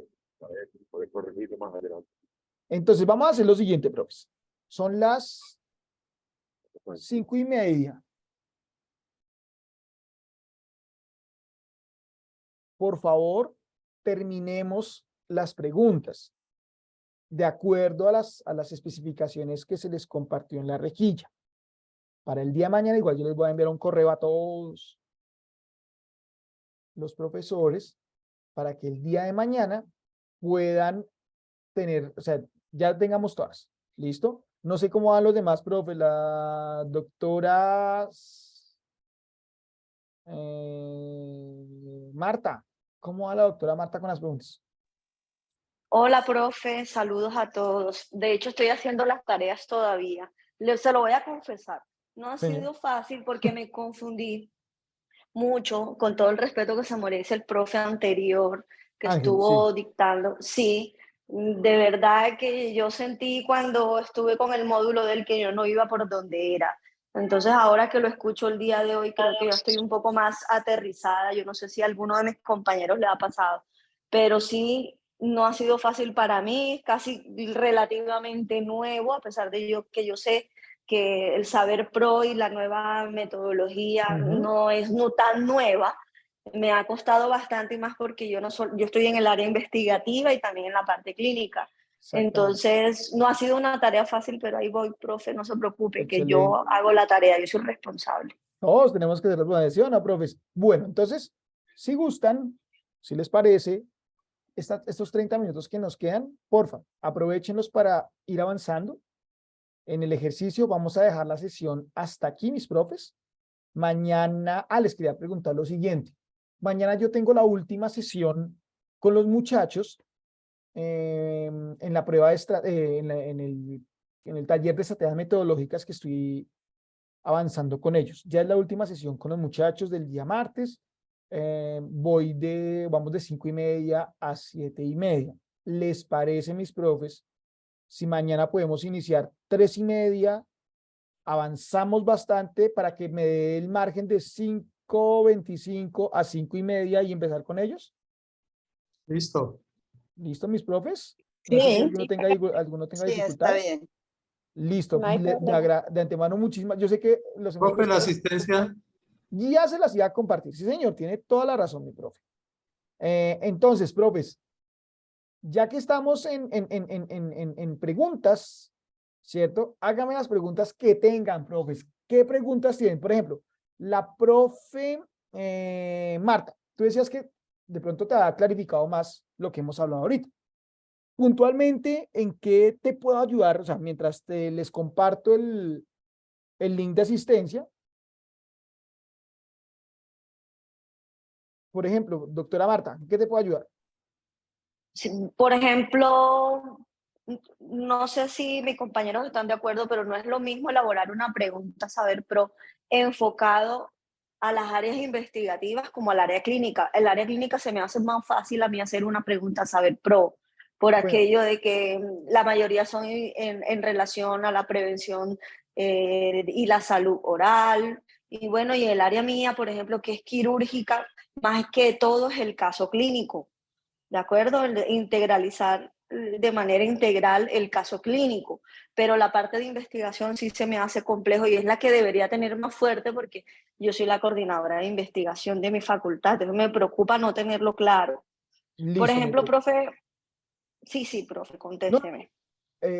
poder corregirlo más adelante. Entonces, vamos a hacer lo siguiente, profes. Son las 5:30. Por favor, terminemos las preguntas de acuerdo a las especificaciones que se les compartió en la rejilla. Para el día de mañana, igual yo les voy a enviar un correo a todos los profesores para que el día de mañana puedan tener, o sea, ya tengamos todas. ¿Listo? No sé cómo van los demás, profe. La doctora Marta. ¿Cómo va la doctora Marta con las preguntas? Hola, profe, saludos a todos. De hecho, estoy haciendo las tareas todavía. Se lo voy a confesar. No ha Señor. sido fácil porque me confundí mucho, con todo el respeto que se merece el profe anterior que Ángel, estuvo sí. dictando. Sí, de verdad que yo sentí cuando estuve con el módulo del que yo no iba por donde era. Entonces, ahora que lo escucho el día de hoy, creo que ya estoy un poco más aterrizada. Yo no sé si a alguno de mis compañeros le ha pasado, pero sí, no ha sido fácil para mí, casi relativamente nuevo, a pesar de que yo sé que el saber pro y la nueva metodología no es tan nueva. Me ha costado bastante, y más porque yo estoy en el área investigativa y también en la parte clínica. Entonces, no ha sido una tarea fácil, pero ahí voy, profe, no se preocupe, Excelente. que yo hago la tarea, yo soy responsable. Todos tenemos que hacer la organización, ¿no, profes? Bueno, entonces, si gustan, si les parece, estos 30 minutos que nos quedan, porfa, aprovechenlos para ir avanzando en el ejercicio. Vamos a dejar la sesión hasta aquí, mis profes. Mañana, les quería preguntar lo siguiente. Mañana yo tengo la última sesión con los muchachos en la prueba de en el taller de estrategias metodológicas que estoy avanzando con ellos. Ya es la última sesión con los muchachos del día martes. Vamos de 5:30 a 7:30. ¿Les parece, mis profes, si mañana podemos iniciar 3:30? Avanzamos bastante para que me dé el margen de 5:25 a 5:30 y empezar con ellos. Listo. ¿Listo, mis profes? No sé si Sí, alguno tenga, alguno tenga Sí, está dificultades. bien. Listo. no hay problema. De antemano, muchísimas. Yo sé que los hemos Profe, la puesto. asistencia. Ya se las iba a compartir. Sí, señor, tiene toda la razón, mi profe. Entonces, profes, ya que estamos en preguntas, ¿cierto? Hágame las preguntas que tengan, profes. ¿Qué preguntas tienen? Por ejemplo, la profe Marta, tú decías que de pronto te ha clarificado más lo que hemos hablado ahorita. Puntualmente, ¿en qué te puedo ayudar? O sea, mientras les comparto el link de asistencia. Por ejemplo, doctora Marta, ¿qué te puedo ayudar? Sí, por ejemplo, no sé si mis compañeros están de acuerdo, pero no es lo mismo elaborar una pregunta Saber Pro enfocado a las áreas investigativas como al área clínica. El área clínica se me hace más fácil a mí hacer una pregunta Saber Pro, por Bueno, aquello de que la mayoría son en relación a la prevención y la salud oral. Y bueno, y el área mía, por ejemplo, que es quirúrgica, más que todo es el caso clínico. ¿De acuerdo? El de integralizar de manera integral el caso clínico, pero la parte de investigación sí se me hace complejo y es la que debería tener más fuerte porque yo soy la coordinadora de investigación de mi facultad, entonces me preocupa no tenerlo claro. Por listo, mi ejemplo, profe. profe, sí, profe, No, contésteme.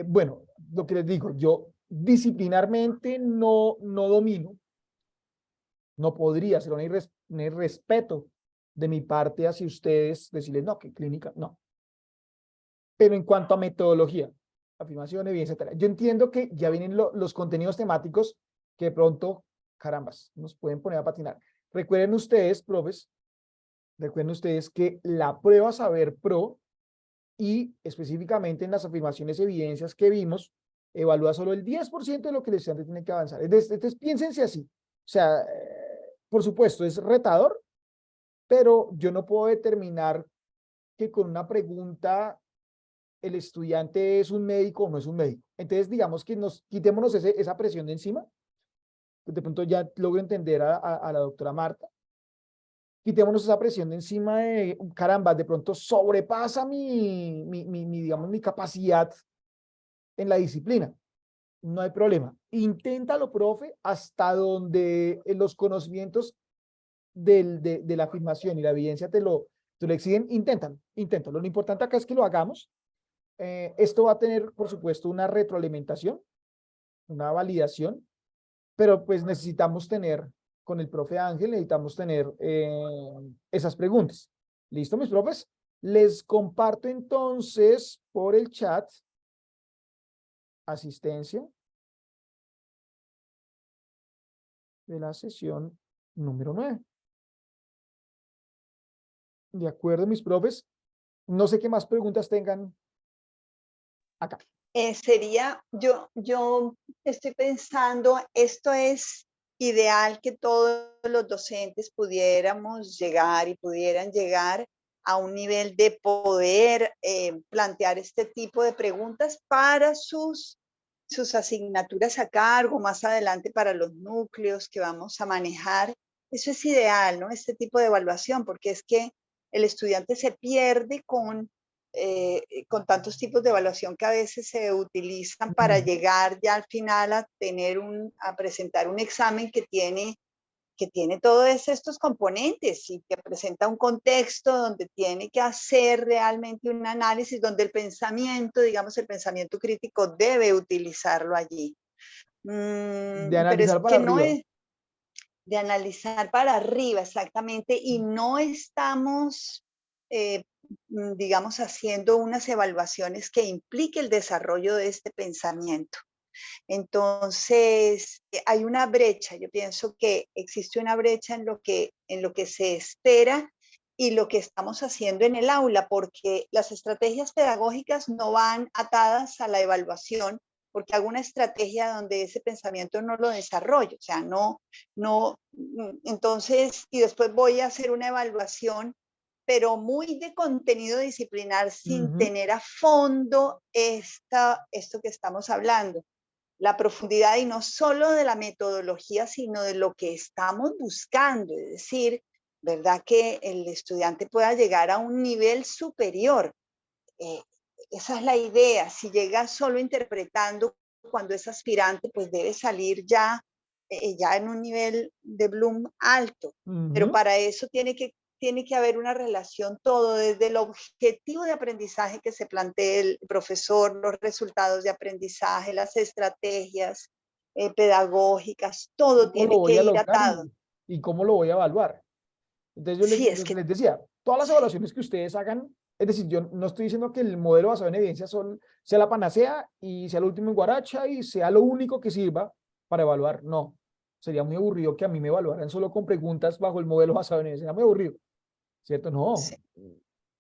bueno, lo que les digo, yo disciplinarmente no domino, no podría ser un irrespeto de mi parte hacia ustedes, decirles, no, que clínica, no. Pero en cuanto a metodología, afirmación, evidencia, etcétera, yo entiendo que ya vienen los contenidos temáticos que de pronto, carambas, nos pueden poner a patinar. Recuerden ustedes, profes, recuerden ustedes que la prueba Saber Pro y específicamente en las afirmaciones y evidencias que vimos, evalúa solo el 10% de lo que el estudiante tiene que avanzar. Entonces, piénsense así. O sea, por supuesto, es retador, pero yo no puedo determinar que con una pregunta el estudiante es un médico o no es un médico. Entonces, digamos que quitémonos esa presión de encima. De pronto ya logro entender a la doctora Marta. Quitémonos esa presión de encima de, caramba, de pronto sobrepasa digamos, mi capacidad en la disciplina. No hay problema. Inténtalo, profe, hasta donde los conocimientos de la afirmación y la evidencia te lo exigen. Inténtalo. Lo importante acá es que lo hagamos. Esto va a tener, por supuesto, una retroalimentación, una validación, pero pues necesitamos tener, con el profe Ángel, necesitamos tener esas preguntas. ¿Listo, mis profes? Les comparto entonces por el chat asistencia de la sesión número 9. De acuerdo, mis profes. No sé qué más preguntas tengan acá. Yo estoy pensando, esto es ideal que todos los docentes pudiéramos llegar y pudieran llegar a un nivel de poder plantear este tipo de preguntas para sus asignaturas a cargo, más adelante para los núcleos que vamos a manejar. Eso es ideal, ¿no? Este tipo de evaluación, porque es que el estudiante se pierde con tantos tipos de evaluación que a veces se utilizan para llegar ya al final a presentar un examen que tiene todos estos componentes y que presenta un contexto donde tiene que hacer realmente un análisis, donde el pensamiento, digamos, el pensamiento crítico debe utilizarlo allí. De Pero es analizar para que no arriba. es de analizar para arriba exactamente y no estamos digamos, haciendo unas evaluaciones que implique el desarrollo de este pensamiento. Entonces, hay una brecha. Yo pienso que existe una brecha en lo que se espera y lo que estamos haciendo en el aula, porque las estrategias pedagógicas no van atadas a la evaluación, porque hago una estrategia donde ese pensamiento no lo desarrollo, o sea, entonces, y después voy a hacer una evaluación, pero muy de contenido disciplinar, sin tener a fondo esto que estamos hablando, la profundidad, y no solo de la metodología, sino de lo que estamos buscando, es decir, ¿verdad? Que el estudiante pueda llegar a un nivel superior. Esa es la idea. Si llega solo interpretando cuando es aspirante, pues debe salir ya en un nivel de Bloom alto. Pero para eso tiene que haber una relación todo, desde el objetivo de aprendizaje que se plantee el profesor, los resultados de aprendizaje, las estrategias pedagógicas, todo ¿Cómo lo tiene voy que a ir lograr atado. y cómo lo voy a evaluar? Entonces yo Sí, es lo que que les decía, todas las evaluaciones que ustedes hagan, es decir, yo no estoy diciendo que el modelo basado en evidencia sea la panacea y sea lo último en guaracha y sea lo único que sirva para evaluar. No, sería muy aburrido que a mí me evaluaran solo con preguntas bajo el modelo basado en evidencia. Sería muy aburrido, ¿cierto? No, sí,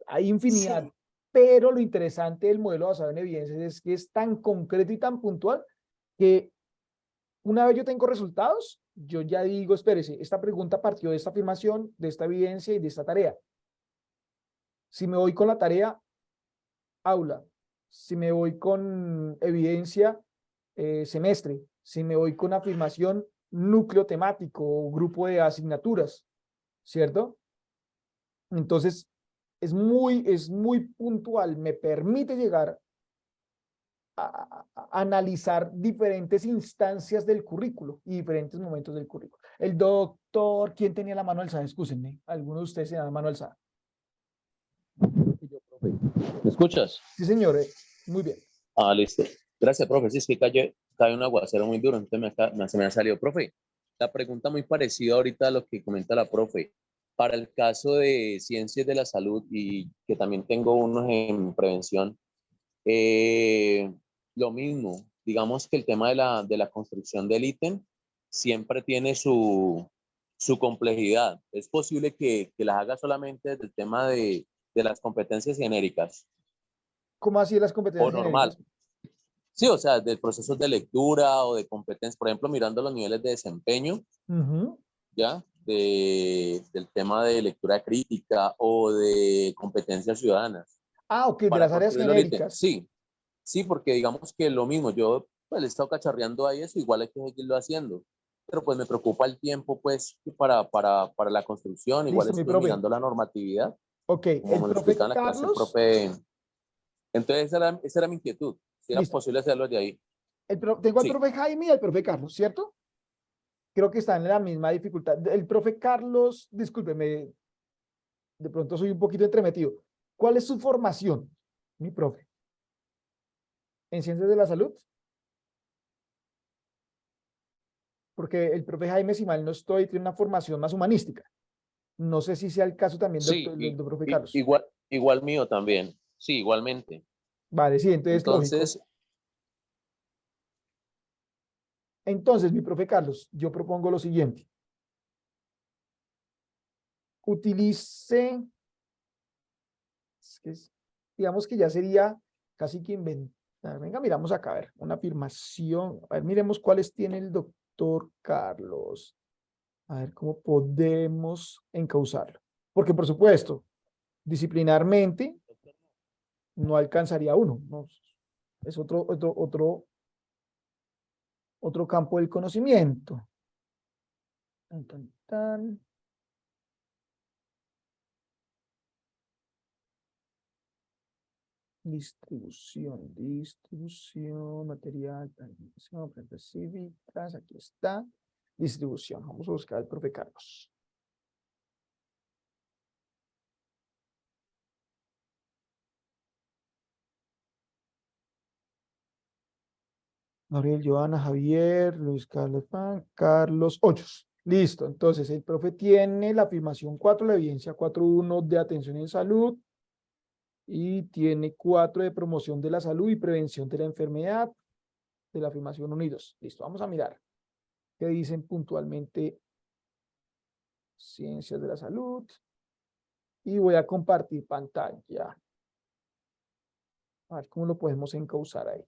hay infinidad. sí. Pero lo interesante del modelo basado en evidencias es que es tan concreto y tan puntual que una vez yo tengo resultados, yo ya digo, espérese, esta pregunta partió de esta afirmación, de esta evidencia y de esta tarea. Si me voy con la tarea, aula. Si me voy con evidencia, semestre. Si me voy con afirmación, núcleo temático o grupo de asignaturas, ¿cierto? Entonces, es muy puntual, me permite llegar a analizar diferentes instancias del currículo y diferentes momentos del currículo. El doctor, ¿quién tenía la mano alzada? Excúsenme, alguno de ustedes tenía la mano alzada. ¿Me escuchas? Sí, señor, muy bien. Ah, listo. Gracias, profe. Sí, es que cae un aguacero muy duro, entonces se me ha salido. Profe, la pregunta muy parecida ahorita a lo que comenta la profe. Para el caso de ciencias de la salud y que también tengo unos en prevención, lo mismo, digamos que el tema de la construcción del ítem siempre tiene su complejidad. Es posible que las haga solamente desde el tema de las competencias genéricas ¿Cómo así las o competencias normal. genéricas? Sí, o sea, de procesos de lectura o de competencia, por ejemplo, mirando los niveles de desempeño, ¿ya? Del tema de lectura crítica o de competencias ciudadanas. Ah, ok, de Para las áreas construir los ítems. genéricas. Sí, sí, porque digamos que lo mismo, yo pues, le he estado cacharreando ahí eso, igual hay que seguirlo haciendo. Pero pues me preocupa el tiempo, pues, para la construcción. Igual Listo, mi estuve profe. mirando la normatividad, Ok, como el me lo profe explicaba en la clase el Carlos. profe. Entonces, esa era mi inquietud, si era Listo. posible hacerlo de ahí. Tengo al Sí. profe Jaime y al profe Carlos, ¿cierto? Creo que están en la misma dificultad. El profe Carlos, discúlpeme, de pronto soy un poquito entremetido. ¿Cuál es su formación, mi profe? ¿En ciencias de la salud? Porque el profe Jaime, si mal no estoy, tiene una formación más humanística. No sé si sea el caso también Sí, del profe Carlos. igual mío también. Sí, igualmente. Vale, sí, entonces lógico. Entonces, Entonces, mi profe Carlos, yo propongo lo siguiente. Utilice, digamos que ya sería casi que inventar. Venga, miramos acá, a ver, una afirmación. A ver, miremos cuáles tiene el doctor Carlos. A ver cómo podemos encauzarlo. Porque, por supuesto, disciplinarmente no alcanzaría uno, ¿no? Es otro campo del conocimiento. Tan, tan, tan. Distribución, material, planificación, plantas cívicas, aquí está. Distribución, vamos a buscar al profe Carlos. Gabriel, Joana, Javier, Luis Carlos, Carlos Hoyos. Listo, entonces el profe tiene la afirmación 4, la evidencia 4.1 de atención en salud. Y tiene 4 de promoción de la salud y prevención de la enfermedad de la afirmación unidos. Listo, vamos a mirar qué dicen puntualmente ciencias de la salud. Y voy a compartir pantalla. A ver cómo lo podemos encauzar ahí.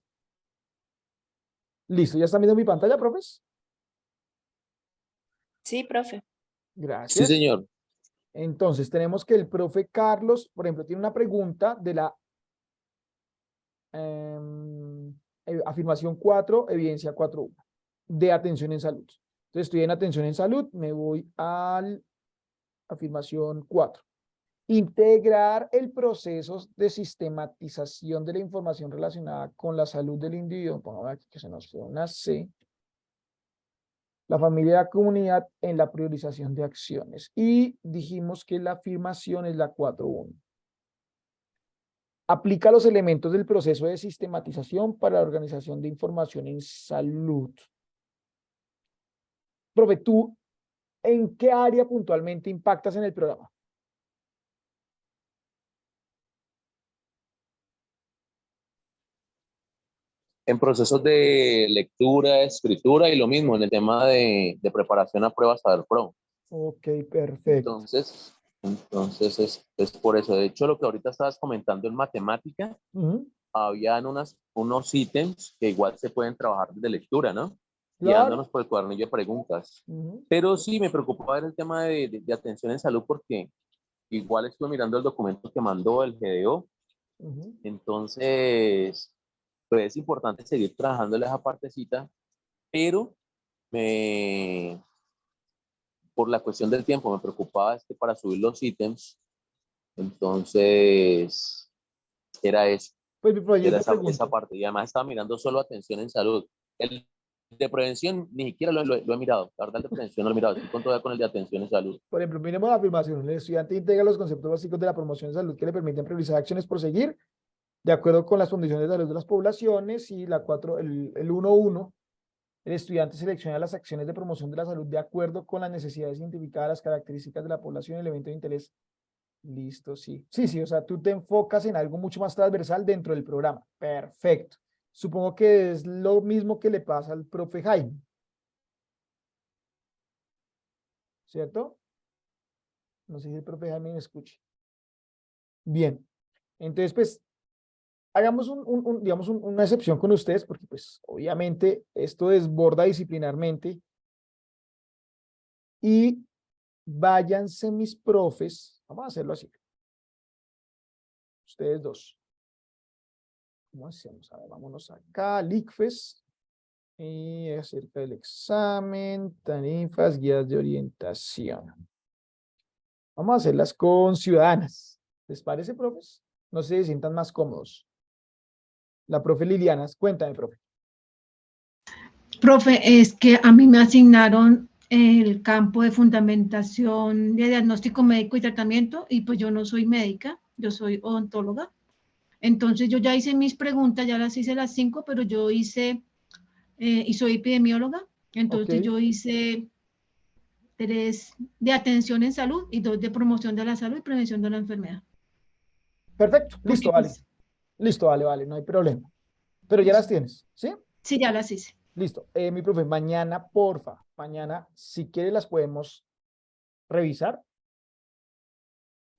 Listo, ¿ya están viendo mi pantalla, profes? Sí, profe. Sí, Gracias. señor. Entonces, tenemos que el profe Carlos, por ejemplo, tiene una pregunta de la afirmación 4, evidencia 4.1, de atención en salud. Entonces, estoy en atención en salud, me voy a la afirmación 4. Integrar el proceso de sistematización de la información relacionada con la salud del individuo. Vamos aquí que se nos fue una C. La familia y la comunidad en la priorización de acciones. Y dijimos que la afirmación es la 4.1. Aplica los elementos del proceso de sistematización para la organización de información en salud. Profe, ¿tú en qué área puntualmente impactas en el programa? En procesos de lectura, escritura y lo mismo en el tema de preparación a pruebas Saber Pro. Ok, perfecto. Entonces es por eso. De hecho, lo que ahorita estabas comentando en matemática, habían unos ítems que igual se pueden trabajar desde lectura, ¿no? Claro. Guiándonos por el cuadernillo de preguntas. Pero sí me preocupaba ver el tema de atención en salud porque igual estuve mirando el documento que mandó el GDO. Entonces, pues es importante seguir trabajando en esa partecita, pero por la cuestión del tiempo me preocupaba para subir los ítems. Entonces, era eso. Pues mi Era esa parte. Y además estaba mirando solo atención en salud. El de prevención ni siquiera lo he mirado. La verdad, el de prevención no lo he mirado. Estoy todavía con el de atención en salud. Por ejemplo, miremos la afirmación. El estudiante integra los conceptos básicos de la promoción de salud que le permiten priorizar acciones por seguir de acuerdo con las condiciones de salud de las poblaciones. Y la 4, el 1.1. El estudiante selecciona las acciones de promoción de la salud de acuerdo con las necesidades identificadas, las características de la población y el evento de interés. Listo, sí. Sí, o sea, tú te enfocas en algo mucho más transversal dentro del programa. Perfecto. Supongo que es lo mismo que le pasa al profe Jaime. ¿Cierto? No sé si el profe Jaime me escuche. Bien. Entonces, pues, hagamos digamos, una excepción con ustedes, porque, pues, obviamente, esto desborda disciplinarmente. Y váyanse mis profes. Vamos a hacerlo así. Ustedes dos. ¿Cómo hacemos? A ver, vámonos acá, al ICFES. Y acerca del examen, tarifas, guías de orientación. Vamos a hacerlas con ciudadanas. ¿Les parece, profes? No sé si se sientan más cómodos. La profe Liliana, cuéntame, profe. Profe, es que a mí me asignaron el campo de fundamentación de diagnóstico médico y tratamiento y pues yo no soy médica, yo soy odontóloga. Entonces yo ya hice mis preguntas, ya las hice las 5, pero yo hice, y soy epidemióloga, entonces yo hice 3 de atención en salud y 2 de promoción de la salud y prevención de la enfermedad. Perfecto, listo, vale. Listo, vale, no hay problema. Pero ya las tienes, ¿sí? Sí, ya las hice. Listo. Mi profe, mañana, porfa, mañana, si quieres las podemos revisar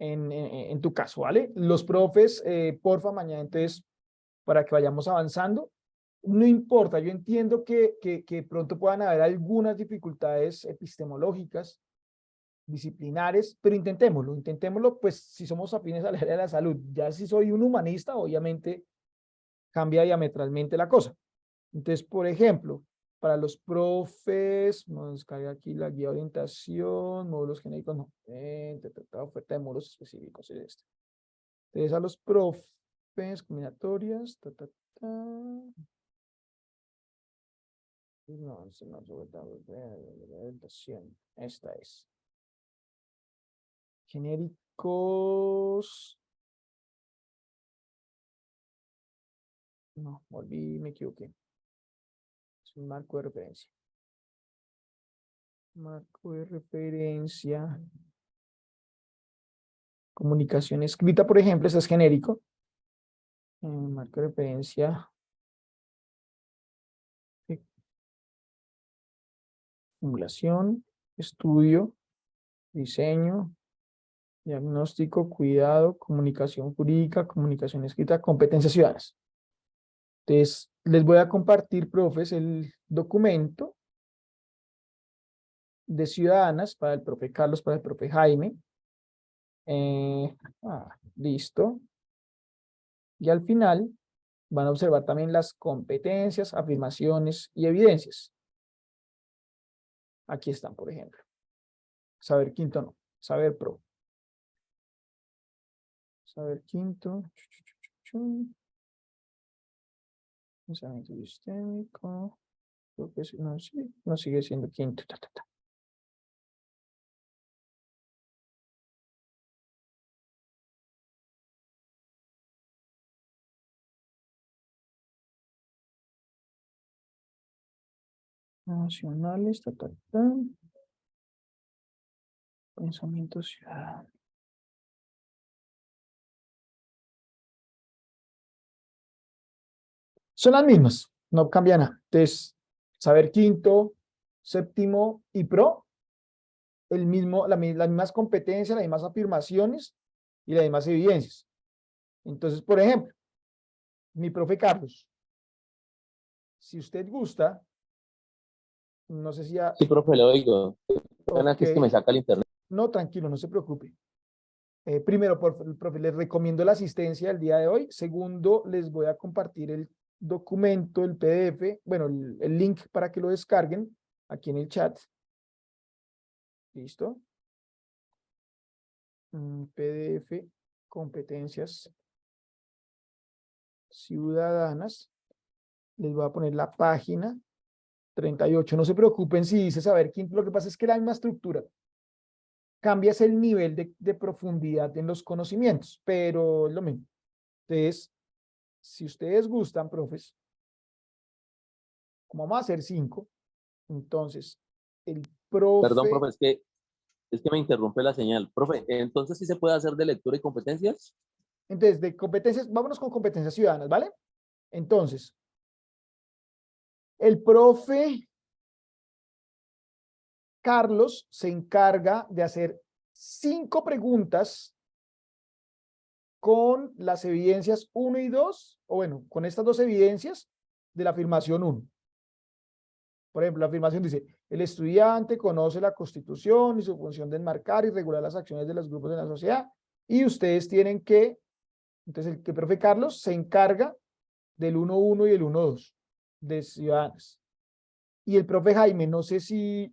en tu caso, ¿vale? Los profes, porfa, mañana, entonces, para que vayamos avanzando. No importa, yo entiendo que pronto puedan haber algunas dificultades epistemológicas, disciplinares, pero intentémoslo, pues si somos afines al área de la salud. Ya si soy un humanista, obviamente cambia diametralmente la cosa. Entonces, por ejemplo, para los profes, vamos a descargar aquí la guía de orientación, módulos genéricos, no, oferta de módulos específicos, es este. Entonces, a los profes, combinatorias, no, orientación, esta es. Genéricos. No, me equivoqué. Es un marco de referencia. Marco de referencia. Comunicación escrita, por ejemplo, ese es genérico. marco de referencia. Simulación, estudio, diseño, diagnóstico, cuidado, comunicación jurídica, comunicación escrita, competencias ciudadanas. Entonces, les voy a compartir, profes, el documento de ciudadanas para el profe Carlos, para el profe Jaime. Listo. Y al final van a observar también las competencias, afirmaciones y evidencias. Aquí están, por ejemplo. Saber quinto no, saber pro. Saber quinto. Pensamiento sistémico. No, sí, no sigue siendo quinto. Nacionales, Pensamiento ciudadano. Son las mismas, no cambia nada. Entonces, saber quinto, séptimo y pro, las mismas competencias, las mismas afirmaciones y las mismas evidencias. Entonces, por ejemplo, mi profe Carlos, si usted gusta, no sé si ya... Sí, profe, le oigo. Okay. Que es que me saca el internet. No, tranquilo, no se preocupe. Primero, profe, les recomiendo la asistencia del día de hoy. Segundo, les voy a compartir el documento, el PDF, bueno, el link para que lo descarguen aquí en el chat. ¿Listo? PDF, competencias ciudadanas. Les voy a poner la página 38. No se preocupen si dice saber quinto. Lo que pasa es que la misma estructura. Cambias el nivel de profundidad en los conocimientos, pero es lo mismo. Entonces, si ustedes gustan, profes, como vamos a hacer 5, entonces, el profe... Perdón, profe, es que me interrumpe la señal. Profe, ¿entonces sí se puede hacer de lectura y competencias? Entonces, de competencias, vámonos con competencias ciudadanas, ¿vale? Entonces, el profe Carlos se encarga de hacer 5 preguntas con las evidencias 1 y 2, o bueno, con estas 2 evidencias de la afirmación 1. Por ejemplo, la afirmación dice, el estudiante conoce la Constitución y su función de enmarcar y regular las acciones de los grupos de la sociedad, y ustedes tienen que, entonces el profe Carlos se encarga del 1.1 y el 1.2 de ciudadanas. Y el profe Jaime, no sé si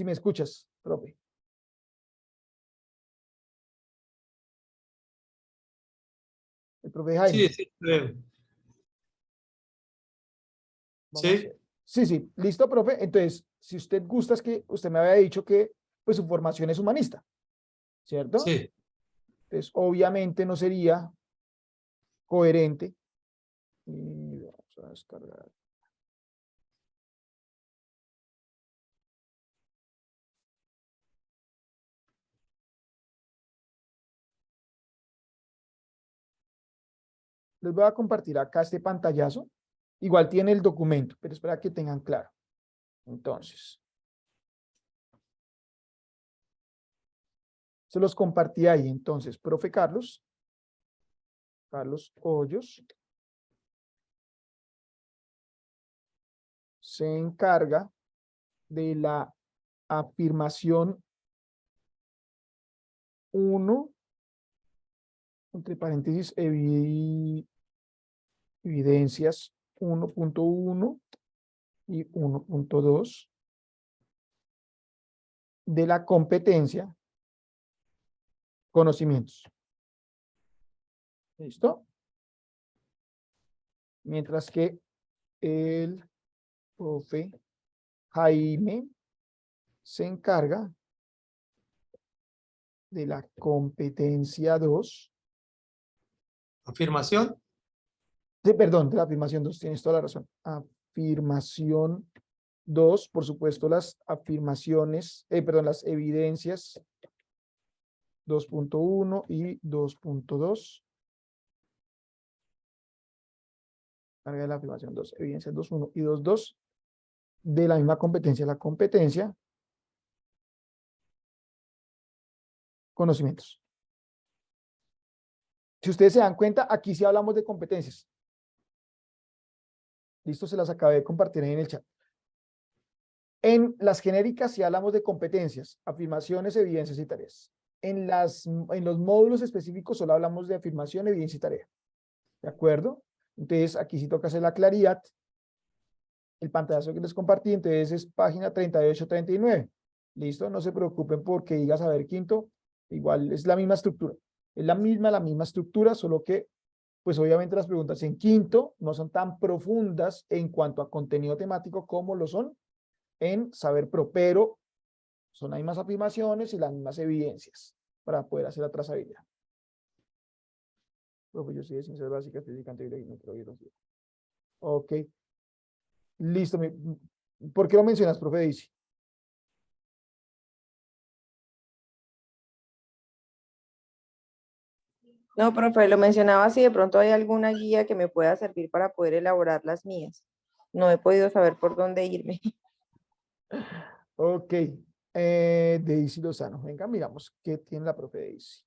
me escuchas, profe. El profe Jaime. Sí, creo. Sí. Sí, listo, profe. Entonces, si usted gusta, es que usted me había dicho que pues su formación es humanista, ¿cierto? Sí. Entonces, obviamente no sería coherente. Y vamos a descargar. Les voy a compartir acá este pantallazo. Igual tiene el documento, pero es para que tengan claro. Entonces, se los compartí ahí. Entonces, profe Carlos Hoyos, se encarga de la afirmación 1, entre paréntesis, evidencias 1.1 y 1.2 de la competencia conocimientos. ¿Listo? Mientras que el profe Jaime se encarga de la competencia 2. ¿Afirmación? Perdón, de la afirmación 2, tienes toda la razón. Afirmación 2, por supuesto, las afirmaciones, las evidencias 2.1 y 2.2 Carga de la afirmación 2, evidencias 2.1 y 2.2 de la misma competencia. La competencia, conocimientos. Si ustedes se dan cuenta, aquí sí hablamos de competencias. Listo, se las acabé de compartir ahí en el chat. En las genéricas sí hablamos de competencias, afirmaciones, evidencias y tareas. En los módulos específicos solo hablamos de afirmación, evidencia y tarea. ¿De acuerdo? Entonces, aquí sí toca hacer la claridad. El pantallazo que les compartí, entonces es página 38-39. ¿Listo? No se preocupen porque diga saber quinto. Igual es la misma estructura. Es la misma estructura, solo que, pues obviamente las preguntas en quinto no son tan profundas en cuanto a contenido temático como lo son en Saber Pro, pero son las mismas afirmaciones y las mismas evidencias para poder hacer la trazabilidad. Profe, yo soy de ciencias básicas, física, anterior y microbiología. Ok. Listo. ¿Por qué lo mencionas, profe Daisy? No, profe, lo mencionaba si de pronto hay alguna guía que me pueda servir para poder elaborar las mías. No he podido saber por dónde irme. Ok. Daisy Lozano. Venga, miramos qué tiene la profe Daisy.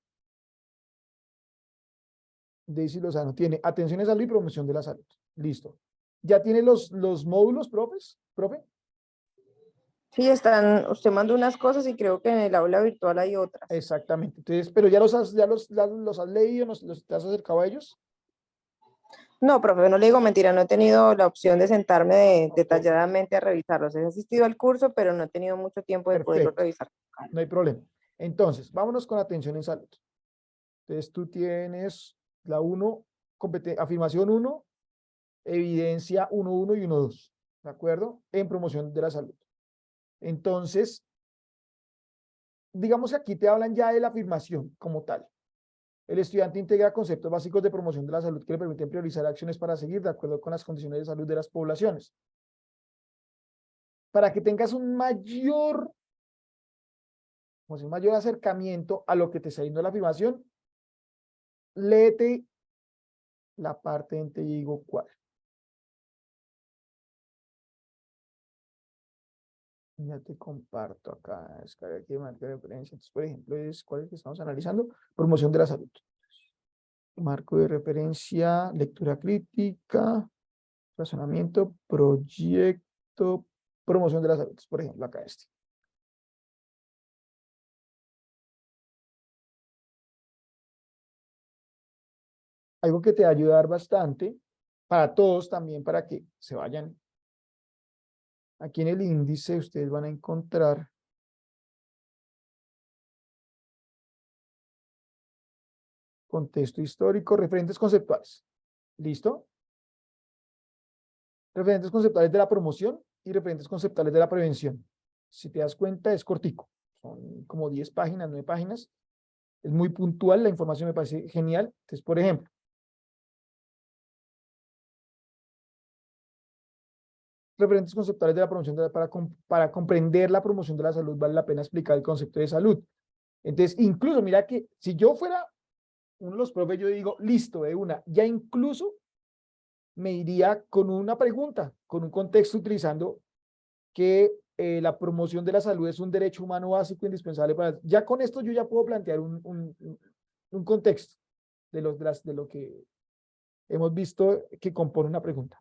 Daisy Lozano tiene atención a salud y promoción de la salud. Listo. ¿Ya tiene los módulos, profe? Sí, usted mandó unas cosas y creo que en el aula virtual hay otras. Exactamente. Entonces, pero ya los has leído, te has acercado a ellos. No, profe, no le digo mentira, no he tenido la opción de sentarme Ok. detalladamente a revisarlos. He asistido al curso, pero no he tenido mucho tiempo de poderlo Perfecto. revisar. No hay problema. Entonces, vámonos con atención en salud. Entonces, tú tienes la 1, afirmación 1, evidencia 1.1 y 1.2, ¿de acuerdo? En promoción de la salud. Entonces, digamos que aquí te hablan ya de la afirmación como tal. El estudiante integra conceptos básicos de promoción de la salud que le permiten priorizar acciones para seguir de acuerdo con las condiciones de salud de las poblaciones. Para que tengas un mayor acercamiento a lo que te está diciendo la afirmación, léete la parte en te digo cuál. Ya te comparto acá, descarga aquí de marco de referencia. Entonces, por ejemplo, ¿cuál es el que estamos analizando? Promoción de la salud. Marco de referencia, lectura crítica, razonamiento, proyecto, promoción de la salud. Por ejemplo, acá este. Algo que te va a ayudar bastante para todos también, para que se vayan. Aquí en el índice ustedes van a encontrar contexto histórico, referentes conceptuales. ¿Listo? Referentes conceptuales de la promoción y referentes conceptuales de la prevención. Si te das cuenta, es cortico. Son como 10 páginas, 9 páginas. Es muy puntual, la información me parece genial. Entonces, por ejemplo, referentes conceptuales de la promoción para comprender la promoción de la salud, vale la pena explicar el concepto de salud. Entonces, incluso, mira que si yo fuera uno de los profes, yo digo, listo, de una, ya incluso me iría con una pregunta, con un contexto utilizando que la promoción de la salud es un derecho humano básico indispensable para... Ya con esto yo ya puedo plantear un contexto de lo que hemos visto que compone una pregunta,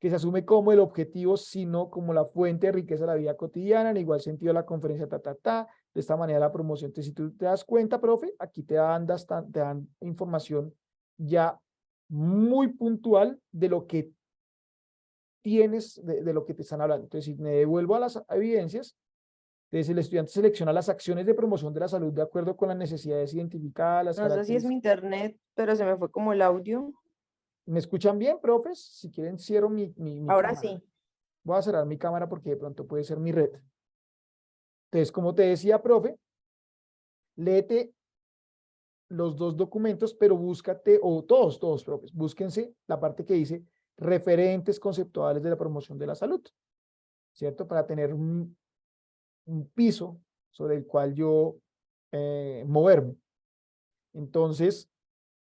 que se asume como el objetivo, sino como la fuente de riqueza de la vida cotidiana, en igual sentido la conferencia, de esta manera la promoción. Entonces, si tú te das cuenta, profe, aquí te dan información ya muy puntual de lo que tienes, de lo que te están hablando. Entonces, si me devuelvo a las evidencias, entonces el estudiante selecciona las acciones de promoción de la salud de acuerdo con las necesidades identificadas, las No sé si es mi internet, pero se me fue como el audio. ¿Me escuchan bien, profes? Si quieren, cierro mi Ahora cámara. sí. Voy a cerrar mi cámara porque de pronto puede ser mi red. Entonces, como te decía, profe, léete los dos documentos, pero búscate, o todos, profes, búsquense la parte que dice referentes conceptuales de la promoción de la salud, ¿cierto? Para tener un piso sobre el cual yo moverme. Entonces,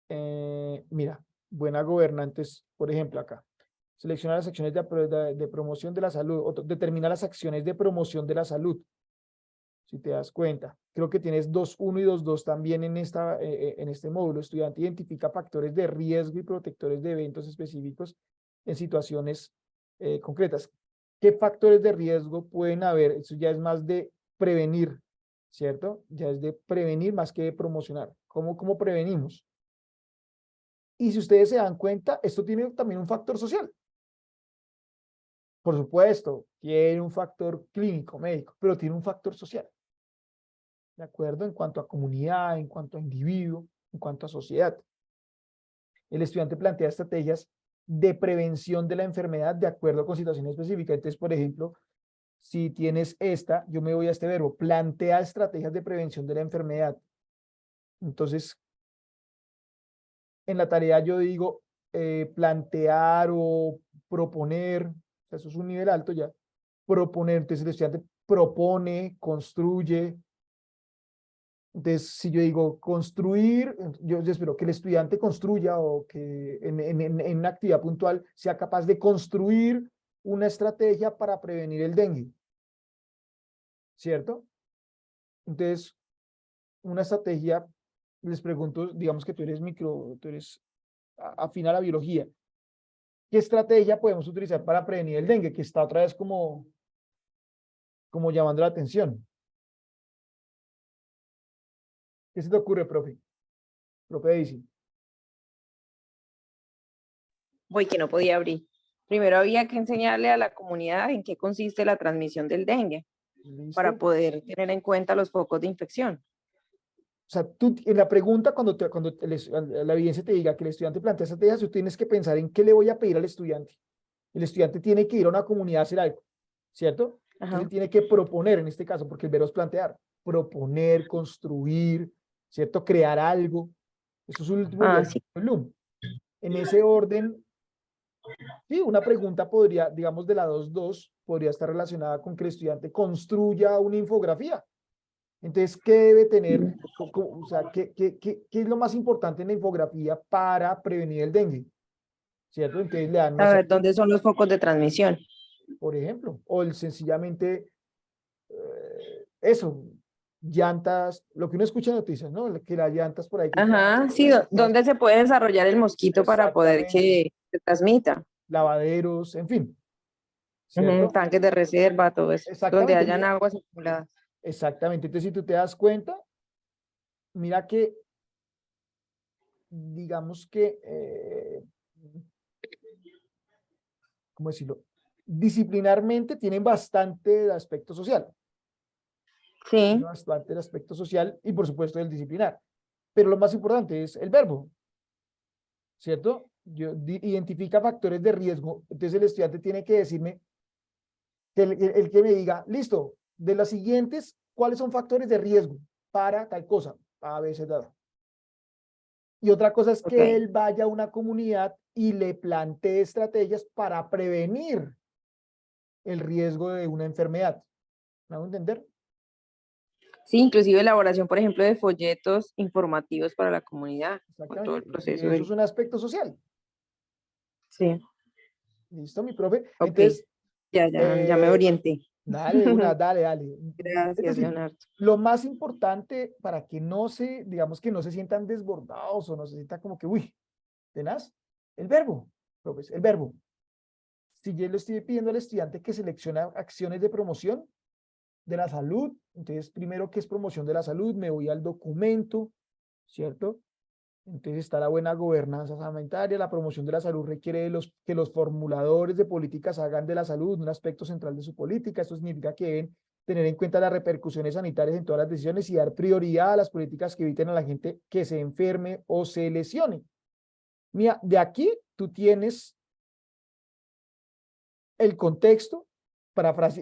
mira, buena gobernantes, por ejemplo, acá. Selecciona las acciones de promoción de la salud, o determina las acciones de promoción de la salud. Si te das cuenta, creo que tienes 2.1 y 2.2 también en este módulo. Estudiante identifica factores de riesgo y protectores de eventos específicos en situaciones concretas. ¿Qué factores de riesgo pueden haber? Eso ya es más de prevenir, ¿cierto? Ya es de prevenir más que de promocionar. ¿Cómo prevenimos? Y si ustedes se dan cuenta, esto tiene también un factor social. Por supuesto, tiene un factor clínico, médico, pero tiene un factor social. ¿De acuerdo? En cuanto a comunidad, en cuanto a individuo, en cuanto a sociedad. El estudiante plantea estrategias de prevención de la enfermedad de acuerdo con situaciones específicas. Entonces, por ejemplo, si tienes esta, yo me voy a este verbo, plantea estrategias de prevención de la enfermedad. Entonces, en la tarea yo digo plantear o proponer, o sea, eso es un nivel alto ya, proponer, entonces el estudiante propone, construye. Entonces, si yo digo construir, yo espero que el estudiante construya o que en una actividad puntual sea capaz de construir una estrategia para prevenir el dengue. ¿Cierto? Entonces, una estrategia, les pregunto, digamos que tú eres afín a la biología. ¿Qué estrategia podemos utilizar para prevenir el dengue? Que está otra vez como llamando la atención. ¿Qué se te ocurre, profe? Profe Daisy. Voy, que no podía abrir. Primero había que enseñarle a la comunidad en qué consiste la transmisión del dengue para ¿Listo? poder tener en cuenta los focos de infección. O sea, tú en la pregunta, cuando la evidencia te diga que el estudiante plantea estrategias, tú tienes que pensar en qué le voy a pedir al estudiante. El estudiante tiene que ir a una comunidad a hacer algo, ¿cierto? Entonces él tiene que proponer, en este caso, porque el verbo es plantear, proponer, construir, ¿cierto? Crear algo. Eso es un último nivel Sí. de Bloom. En ese orden, sí, una pregunta podría, digamos, de la 2.2, podría estar relacionada con que el estudiante construya una infografía. Entonces, ¿qué debe tener? O sea, ¿qué es lo más importante en la infografía para prevenir el dengue? ¿Cierto? Entonces le dan, no A sé, ver, ¿dónde son los focos de transmisión? por ejemplo, o sencillamente eso, llantas, lo que uno escucha en noticias, ¿no? Que las llantas por ahí. Ajá, sí, ¿dónde se puede desarrollar el mosquito para poder que se transmita? Lavaderos, en fin. ¿Cierto? Tanques de reserva, todo eso, donde hayan aguas acumuladas. Exactamente. Entonces, si tú te das cuenta, mira que, digamos que, ¿cómo decirlo? Disciplinarmente tienen bastante aspecto social. Sí. Bastante el aspecto social y, por supuesto, el disciplinar. Pero lo más importante es el verbo. ¿Cierto? Identifica factores de riesgo. Entonces, el estudiante tiene que decirme, el que me diga, listo, de las siguientes, ¿cuáles son factores de riesgo para tal cosa? A, B, C, D. Y otra cosa es que él vaya a una comunidad y le plantee estrategias para prevenir el riesgo de una enfermedad. ¿Me hago entender? Sí, inclusive elaboración, por ejemplo, de folletos informativos para la comunidad. Con todo el proceso. Eso es un aspecto social. Sí. ¿Listo, mi profe? Ok. Entonces, ya me orienté. Dale, dale. Gracias, Es decir, Leonardo. lo más importante para que digamos que no se sientan desbordados o no se sientan como que, uy, tenaz, el verbo, profes, el verbo. Si yo le estoy pidiendo al estudiante que seleccione acciones de promoción de la salud, entonces primero, ¿qué es promoción de la salud? Me voy al documento, ¿cierto? Entonces está la buena gobernanza sanitaria, la promoción de la salud requiere que los formuladores de políticas hagan de la salud un aspecto central de su política. Esto significa que deben tener en cuenta las repercusiones sanitarias en todas las decisiones y dar prioridad a las políticas que eviten a la gente que se enferme o se lesione. Mira, de aquí tú tienes el contexto,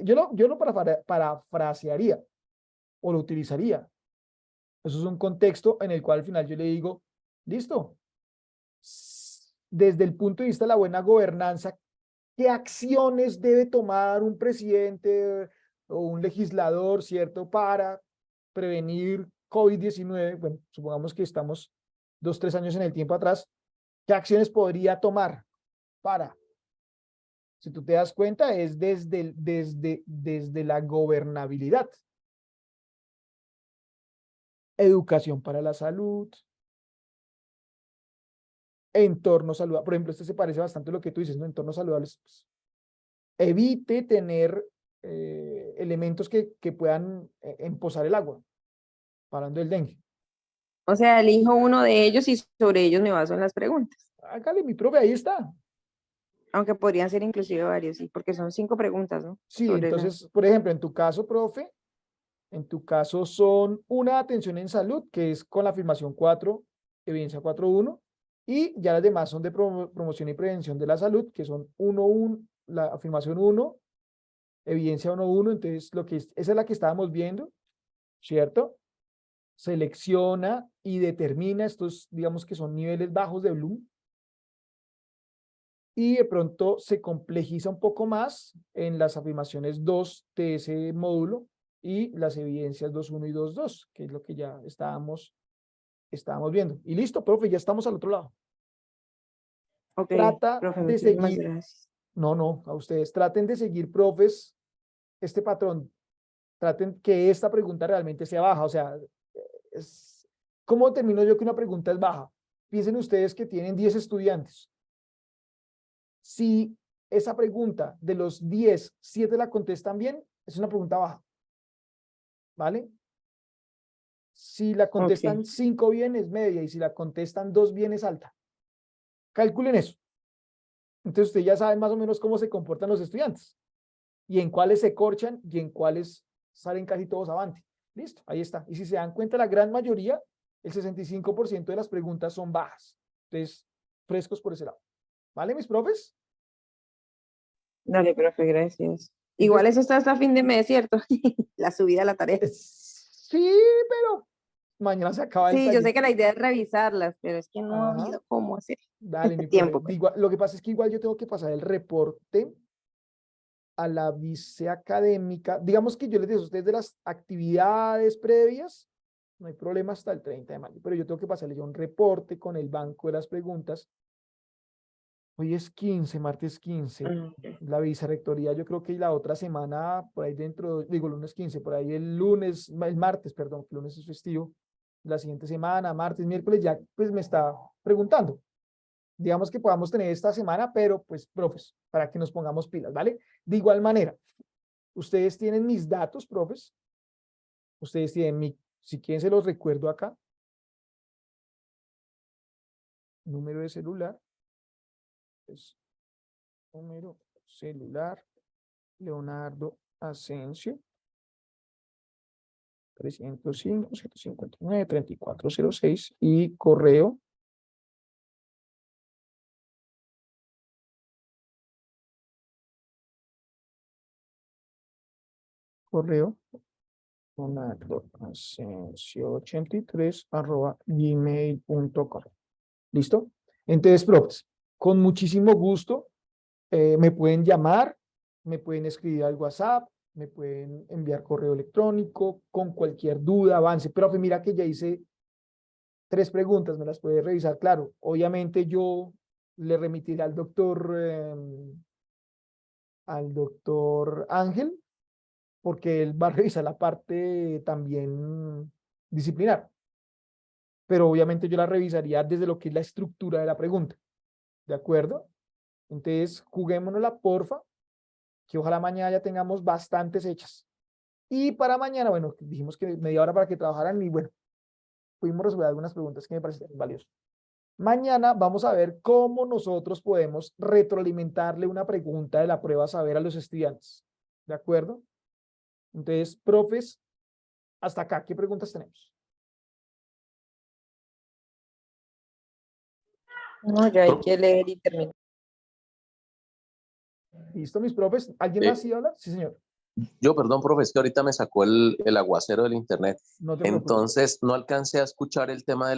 yo lo parafrasearía o lo utilizaría. Eso es un contexto en el cual al final yo le digo, listo, desde el punto de vista de la buena gobernanza, ¿qué acciones debe tomar un presidente o un legislador, cierto, para prevenir COVID-19? Bueno, supongamos que estamos 2, 3 años en el tiempo atrás. ¿Qué acciones podría tomar para Si tú te das cuenta, es desde la gobernabilidad. Educación para la salud, entorno saludable. Por ejemplo, este se parece bastante a lo que tú dices, ¿no? Entornos saludables. Pues, evite tener elementos que puedan empozar el agua, hablando del dengue. O sea, elijo uno de ellos y sobre ellos me baso en las preguntas. Hágale, mi profe, ahí está. Aunque podrían ser inclusive varios, sí, porque son 5 preguntas, ¿no? Sí, Sobre entonces, por ejemplo, en tu caso, profe, en tu caso son una atención en salud, que es con la afirmación 4, evidencia 4.1, y ya las demás son de promoción y prevención de la salud, que son 1.1, la afirmación 1, evidencia 1.1, entonces esa es la que estábamos viendo, ¿cierto? Selecciona y determina estos, digamos que son niveles bajos de Bloom, y de pronto se complejiza un poco más en las afirmaciones 2 de ese módulo y las evidencias 2.1 y 2.2, que es lo que ya estábamos viendo. Y listo, profe, ya estamos al otro lado. Ok, Trata profe, de muchísimas seguir, gracias. no, a ustedes, traten de seguir, profes, este patrón. Traten que esta pregunta realmente sea baja. O sea, ¿cómo determino yo que una pregunta es baja? Piensen ustedes que tienen 10 estudiantes. Si esa pregunta de los 10, 7 la contestan bien, es una pregunta baja. ¿Vale? Si la contestan 5 bien, es media, y si la contestan 2 bien, es alta. Calculen eso. Entonces, ustedes ya saben más o menos cómo se comportan los estudiantes, y en cuáles se corchan, y en cuáles salen casi todos avante. Listo, ahí está. Y si se dan cuenta, la gran mayoría, el 65% de las preguntas son bajas. Entonces, frescos por ese lado. ¿Vale, mis profes? Dale, profe, gracias. Igual eso está hasta fin de mes, ¿cierto? La subida a la tarea. Sí, pero mañana se acaba el Sí, yo taller. sé que la idea es revisarlas, pero es que no ha Ajá. habido cómo hacer. Dale, mi profe. Tiempo, pues. Lo que pasa es que igual yo tengo que pasar el reporte a la viceacadémica. Digamos que yo les digo a ustedes de las actividades previas, no hay problema hasta el 30 de mayo, pero yo tengo que pasarle ya un reporte con el banco de las preguntas. Hoy es 15, martes 15. La vicerrectoría, yo creo que la otra semana, por ahí dentro, digo lunes 15, por ahí el martes, perdón, que lunes es festivo, la siguiente semana, martes, miércoles, ya pues me está preguntando. Digamos que podamos tener esta semana, pero pues, profes, para que nos pongamos pilas, ¿vale? De igual manera, ustedes tienen mis datos, profes. Ustedes tienen si quieren se los recuerdo acá. Número de celular. Es número celular. Leonardo Asensio. 305-759-3406 y correo. Leonardo Asensio 83@gmail.com. ¿Listo? Entonces, profes, con muchísimo gusto me pueden llamar, me pueden escribir al WhatsApp, me pueden enviar correo electrónico con cualquier duda, avance. Profe, mira que ya hice 3 preguntas, me las puede revisar. Claro, obviamente yo le remitiré al doctor Ángel, porque él va a revisar la parte también disciplinar. Pero obviamente yo la revisaría desde lo que es la estructura de la pregunta. ¿De acuerdo? Entonces, juguémonosla, porfa, que ojalá mañana ya tengamos bastantes hechas. Y para mañana, bueno, dijimos que media hora para que trabajaran y bueno, pudimos resolver algunas preguntas que me parecen valiosas. Mañana vamos a ver cómo nosotros podemos retroalimentarle una pregunta de la prueba saber a los estudiantes. ¿De acuerdo? Entonces, profes, hasta acá, ¿qué preguntas tenemos? No, ya hay que leer y terminar. ¿Listo, mis profes? ¿Alguien más iba a hablar? Sí, señor. Yo, perdón, profe, es que ahorita me sacó el aguacero del internet. No te preocupes. Entonces, no alcancé a escuchar el tema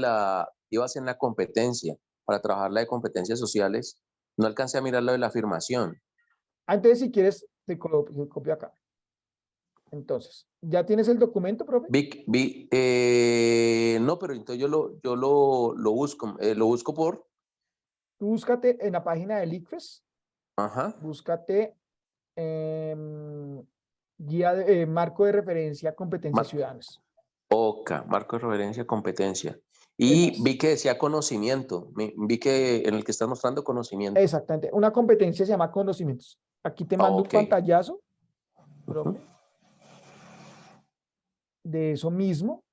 ibas en la competencia, para trabajar la de competencias sociales, no alcancé a mirar lo de la afirmación. Entonces, si quieres, te copio acá. Entonces, ¿ya tienes el documento, profe? No, pero entonces yo lo busco por... Tú búscate en la página del ICFES, Ajá. Búscate marco de referencia competencias ciudadanas. OCA, marco de referencia competencia. Y vi que decía conocimiento, vi que en el que estás mostrando conocimiento. Exactamente, una competencia se llama conocimientos. Aquí te mando un pantallazo, profe, de eso mismo.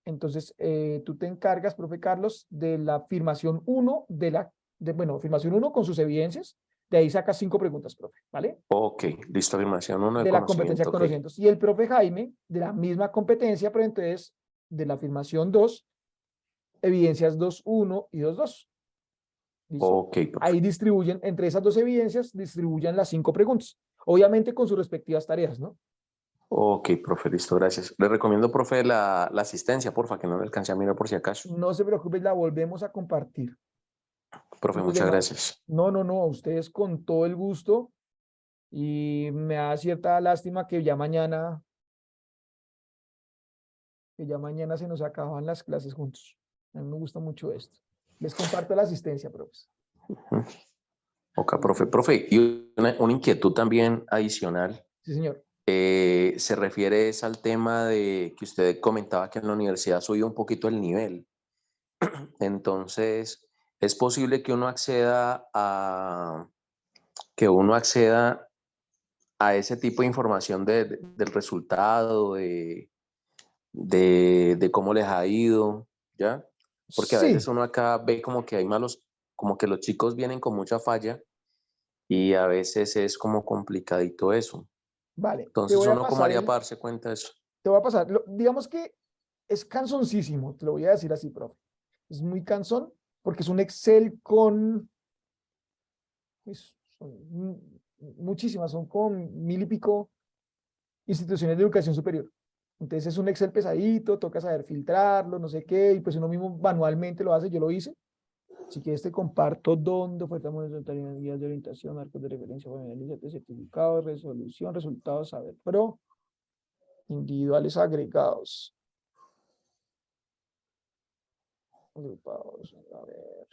Entonces, tú te encargas, profe Carlos, de la afirmación 1, afirmación 1 con sus evidencias. De ahí sacas 5 preguntas, profe, ¿vale? Ok, listo, afirmación 1 de la competencia de conocimiento. conocimientos. Y el profe Jaime, de la misma competencia, pero entonces, de la afirmación 2, evidencias 2.1 y 2.2. ¿Listo? Ok, profe. Ahí distribuyen, entre esas 2 evidencias, distribuyen las 5 preguntas. Obviamente con sus respectivas tareas, ¿no? Ok, profe, listo, gracias. Le recomiendo, profe, la asistencia, porfa, que no le alcancé a mirar por si acaso. No se preocupe, la volvemos a compartir. Profe, muchas gracias. No, a ustedes con todo el gusto. Y me da cierta lástima que ya mañana se nos acaban las clases juntos. A mí me gusta mucho esto. Les comparto la asistencia, profes. Ok, profe. Profe, y una inquietud también adicional. Sí, señor. Se refiere al tema de que usted comentaba que en la universidad subió un poquito el nivel. Entonces, es posible que uno acceda a ese tipo de información del resultado, de cómo les ha ido, ¿ya? Porque a veces uno acá ve como que hay como que los chicos vienen con mucha falla y a veces es como complicadito eso. Vale. Entonces, ¿uno cómo haría para darse cuenta de eso? Te voy a pasar. Digamos que es cansoncísimo, te lo voy a decir así, profe. Es muy cansón porque es un Excel con... Pues, son muchísimas, son como 1000 y pico instituciones de educación superior. Entonces es un Excel pesadito, toca saber filtrarlo, no sé qué, y pues uno mismo manualmente lo hace, yo lo hice. Si quieres te comparto dónde ofertas monetarias, guías de orientación, marcos de referencia, de certificados, resolución, resultados, saber pro, individuales agregados. Agrupados, a ver.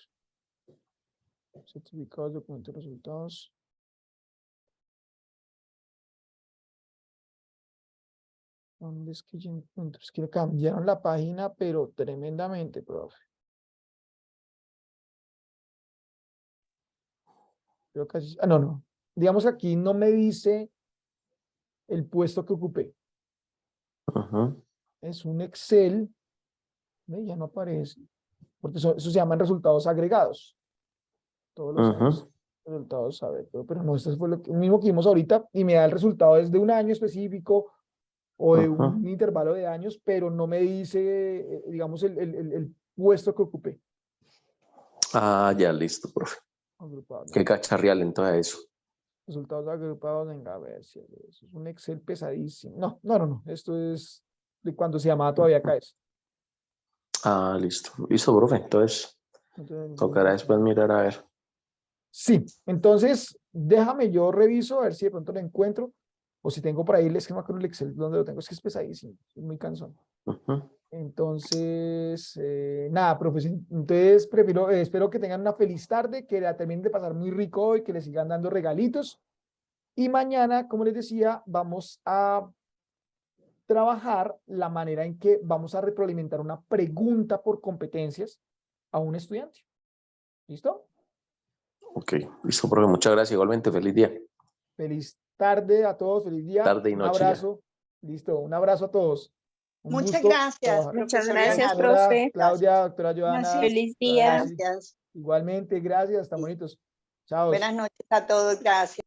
Certificados, documentos, resultados. ¿Dónde es que yo encuentro? Es que cambiaron la página, pero tremendamente, profe. Creo que así, no. Digamos que aquí no me dice el puesto que ocupé. Es un Excel. Ya no aparece. Porque eso se llaman resultados agregados. Todos los resultados, a ver, pero no, esto fue lo mismo que vimos ahorita y me da el resultado desde un año específico o de un intervalo de años, pero no me dice, digamos, el puesto que ocupé. Ah, ya, listo, profe. Agrupados. Qué cacharreal entonces eso. Resultados agrupados, venga, a ver si es un Excel pesadísimo. No. Esto es de cuando se llamaba todavía KS. Ah, listo. Listo, profe. Entonces, tocará después mirar a ver. Sí, entonces déjame, yo reviso a ver si de pronto lo encuentro o si tengo por ahí el esquema con el Excel donde lo tengo, es que es pesadísimo, es muy cansón. Entonces, nada, profe, entonces espero que tengan una feliz tarde, que la terminen de pasar muy rico hoy, que les sigan dando regalitos y mañana, como les decía, vamos a trabajar la manera en que vamos a retroalimentar una pregunta por competencias a un estudiante. ¿Listo? Ok, listo, profe. Muchas gracias. Igualmente, feliz día. Feliz tarde a todos, feliz día. Tarde y un noche. Abrazo. Ya. Listo, un abrazo a todos. Muchas gracias. Muchas profesor gracias, Leonardo. profe. Claudia, doctora Joana. Gracias. Feliz día. Gracias. Igualmente, gracias, están bonitos. Chao. Buenas noches a todos, gracias.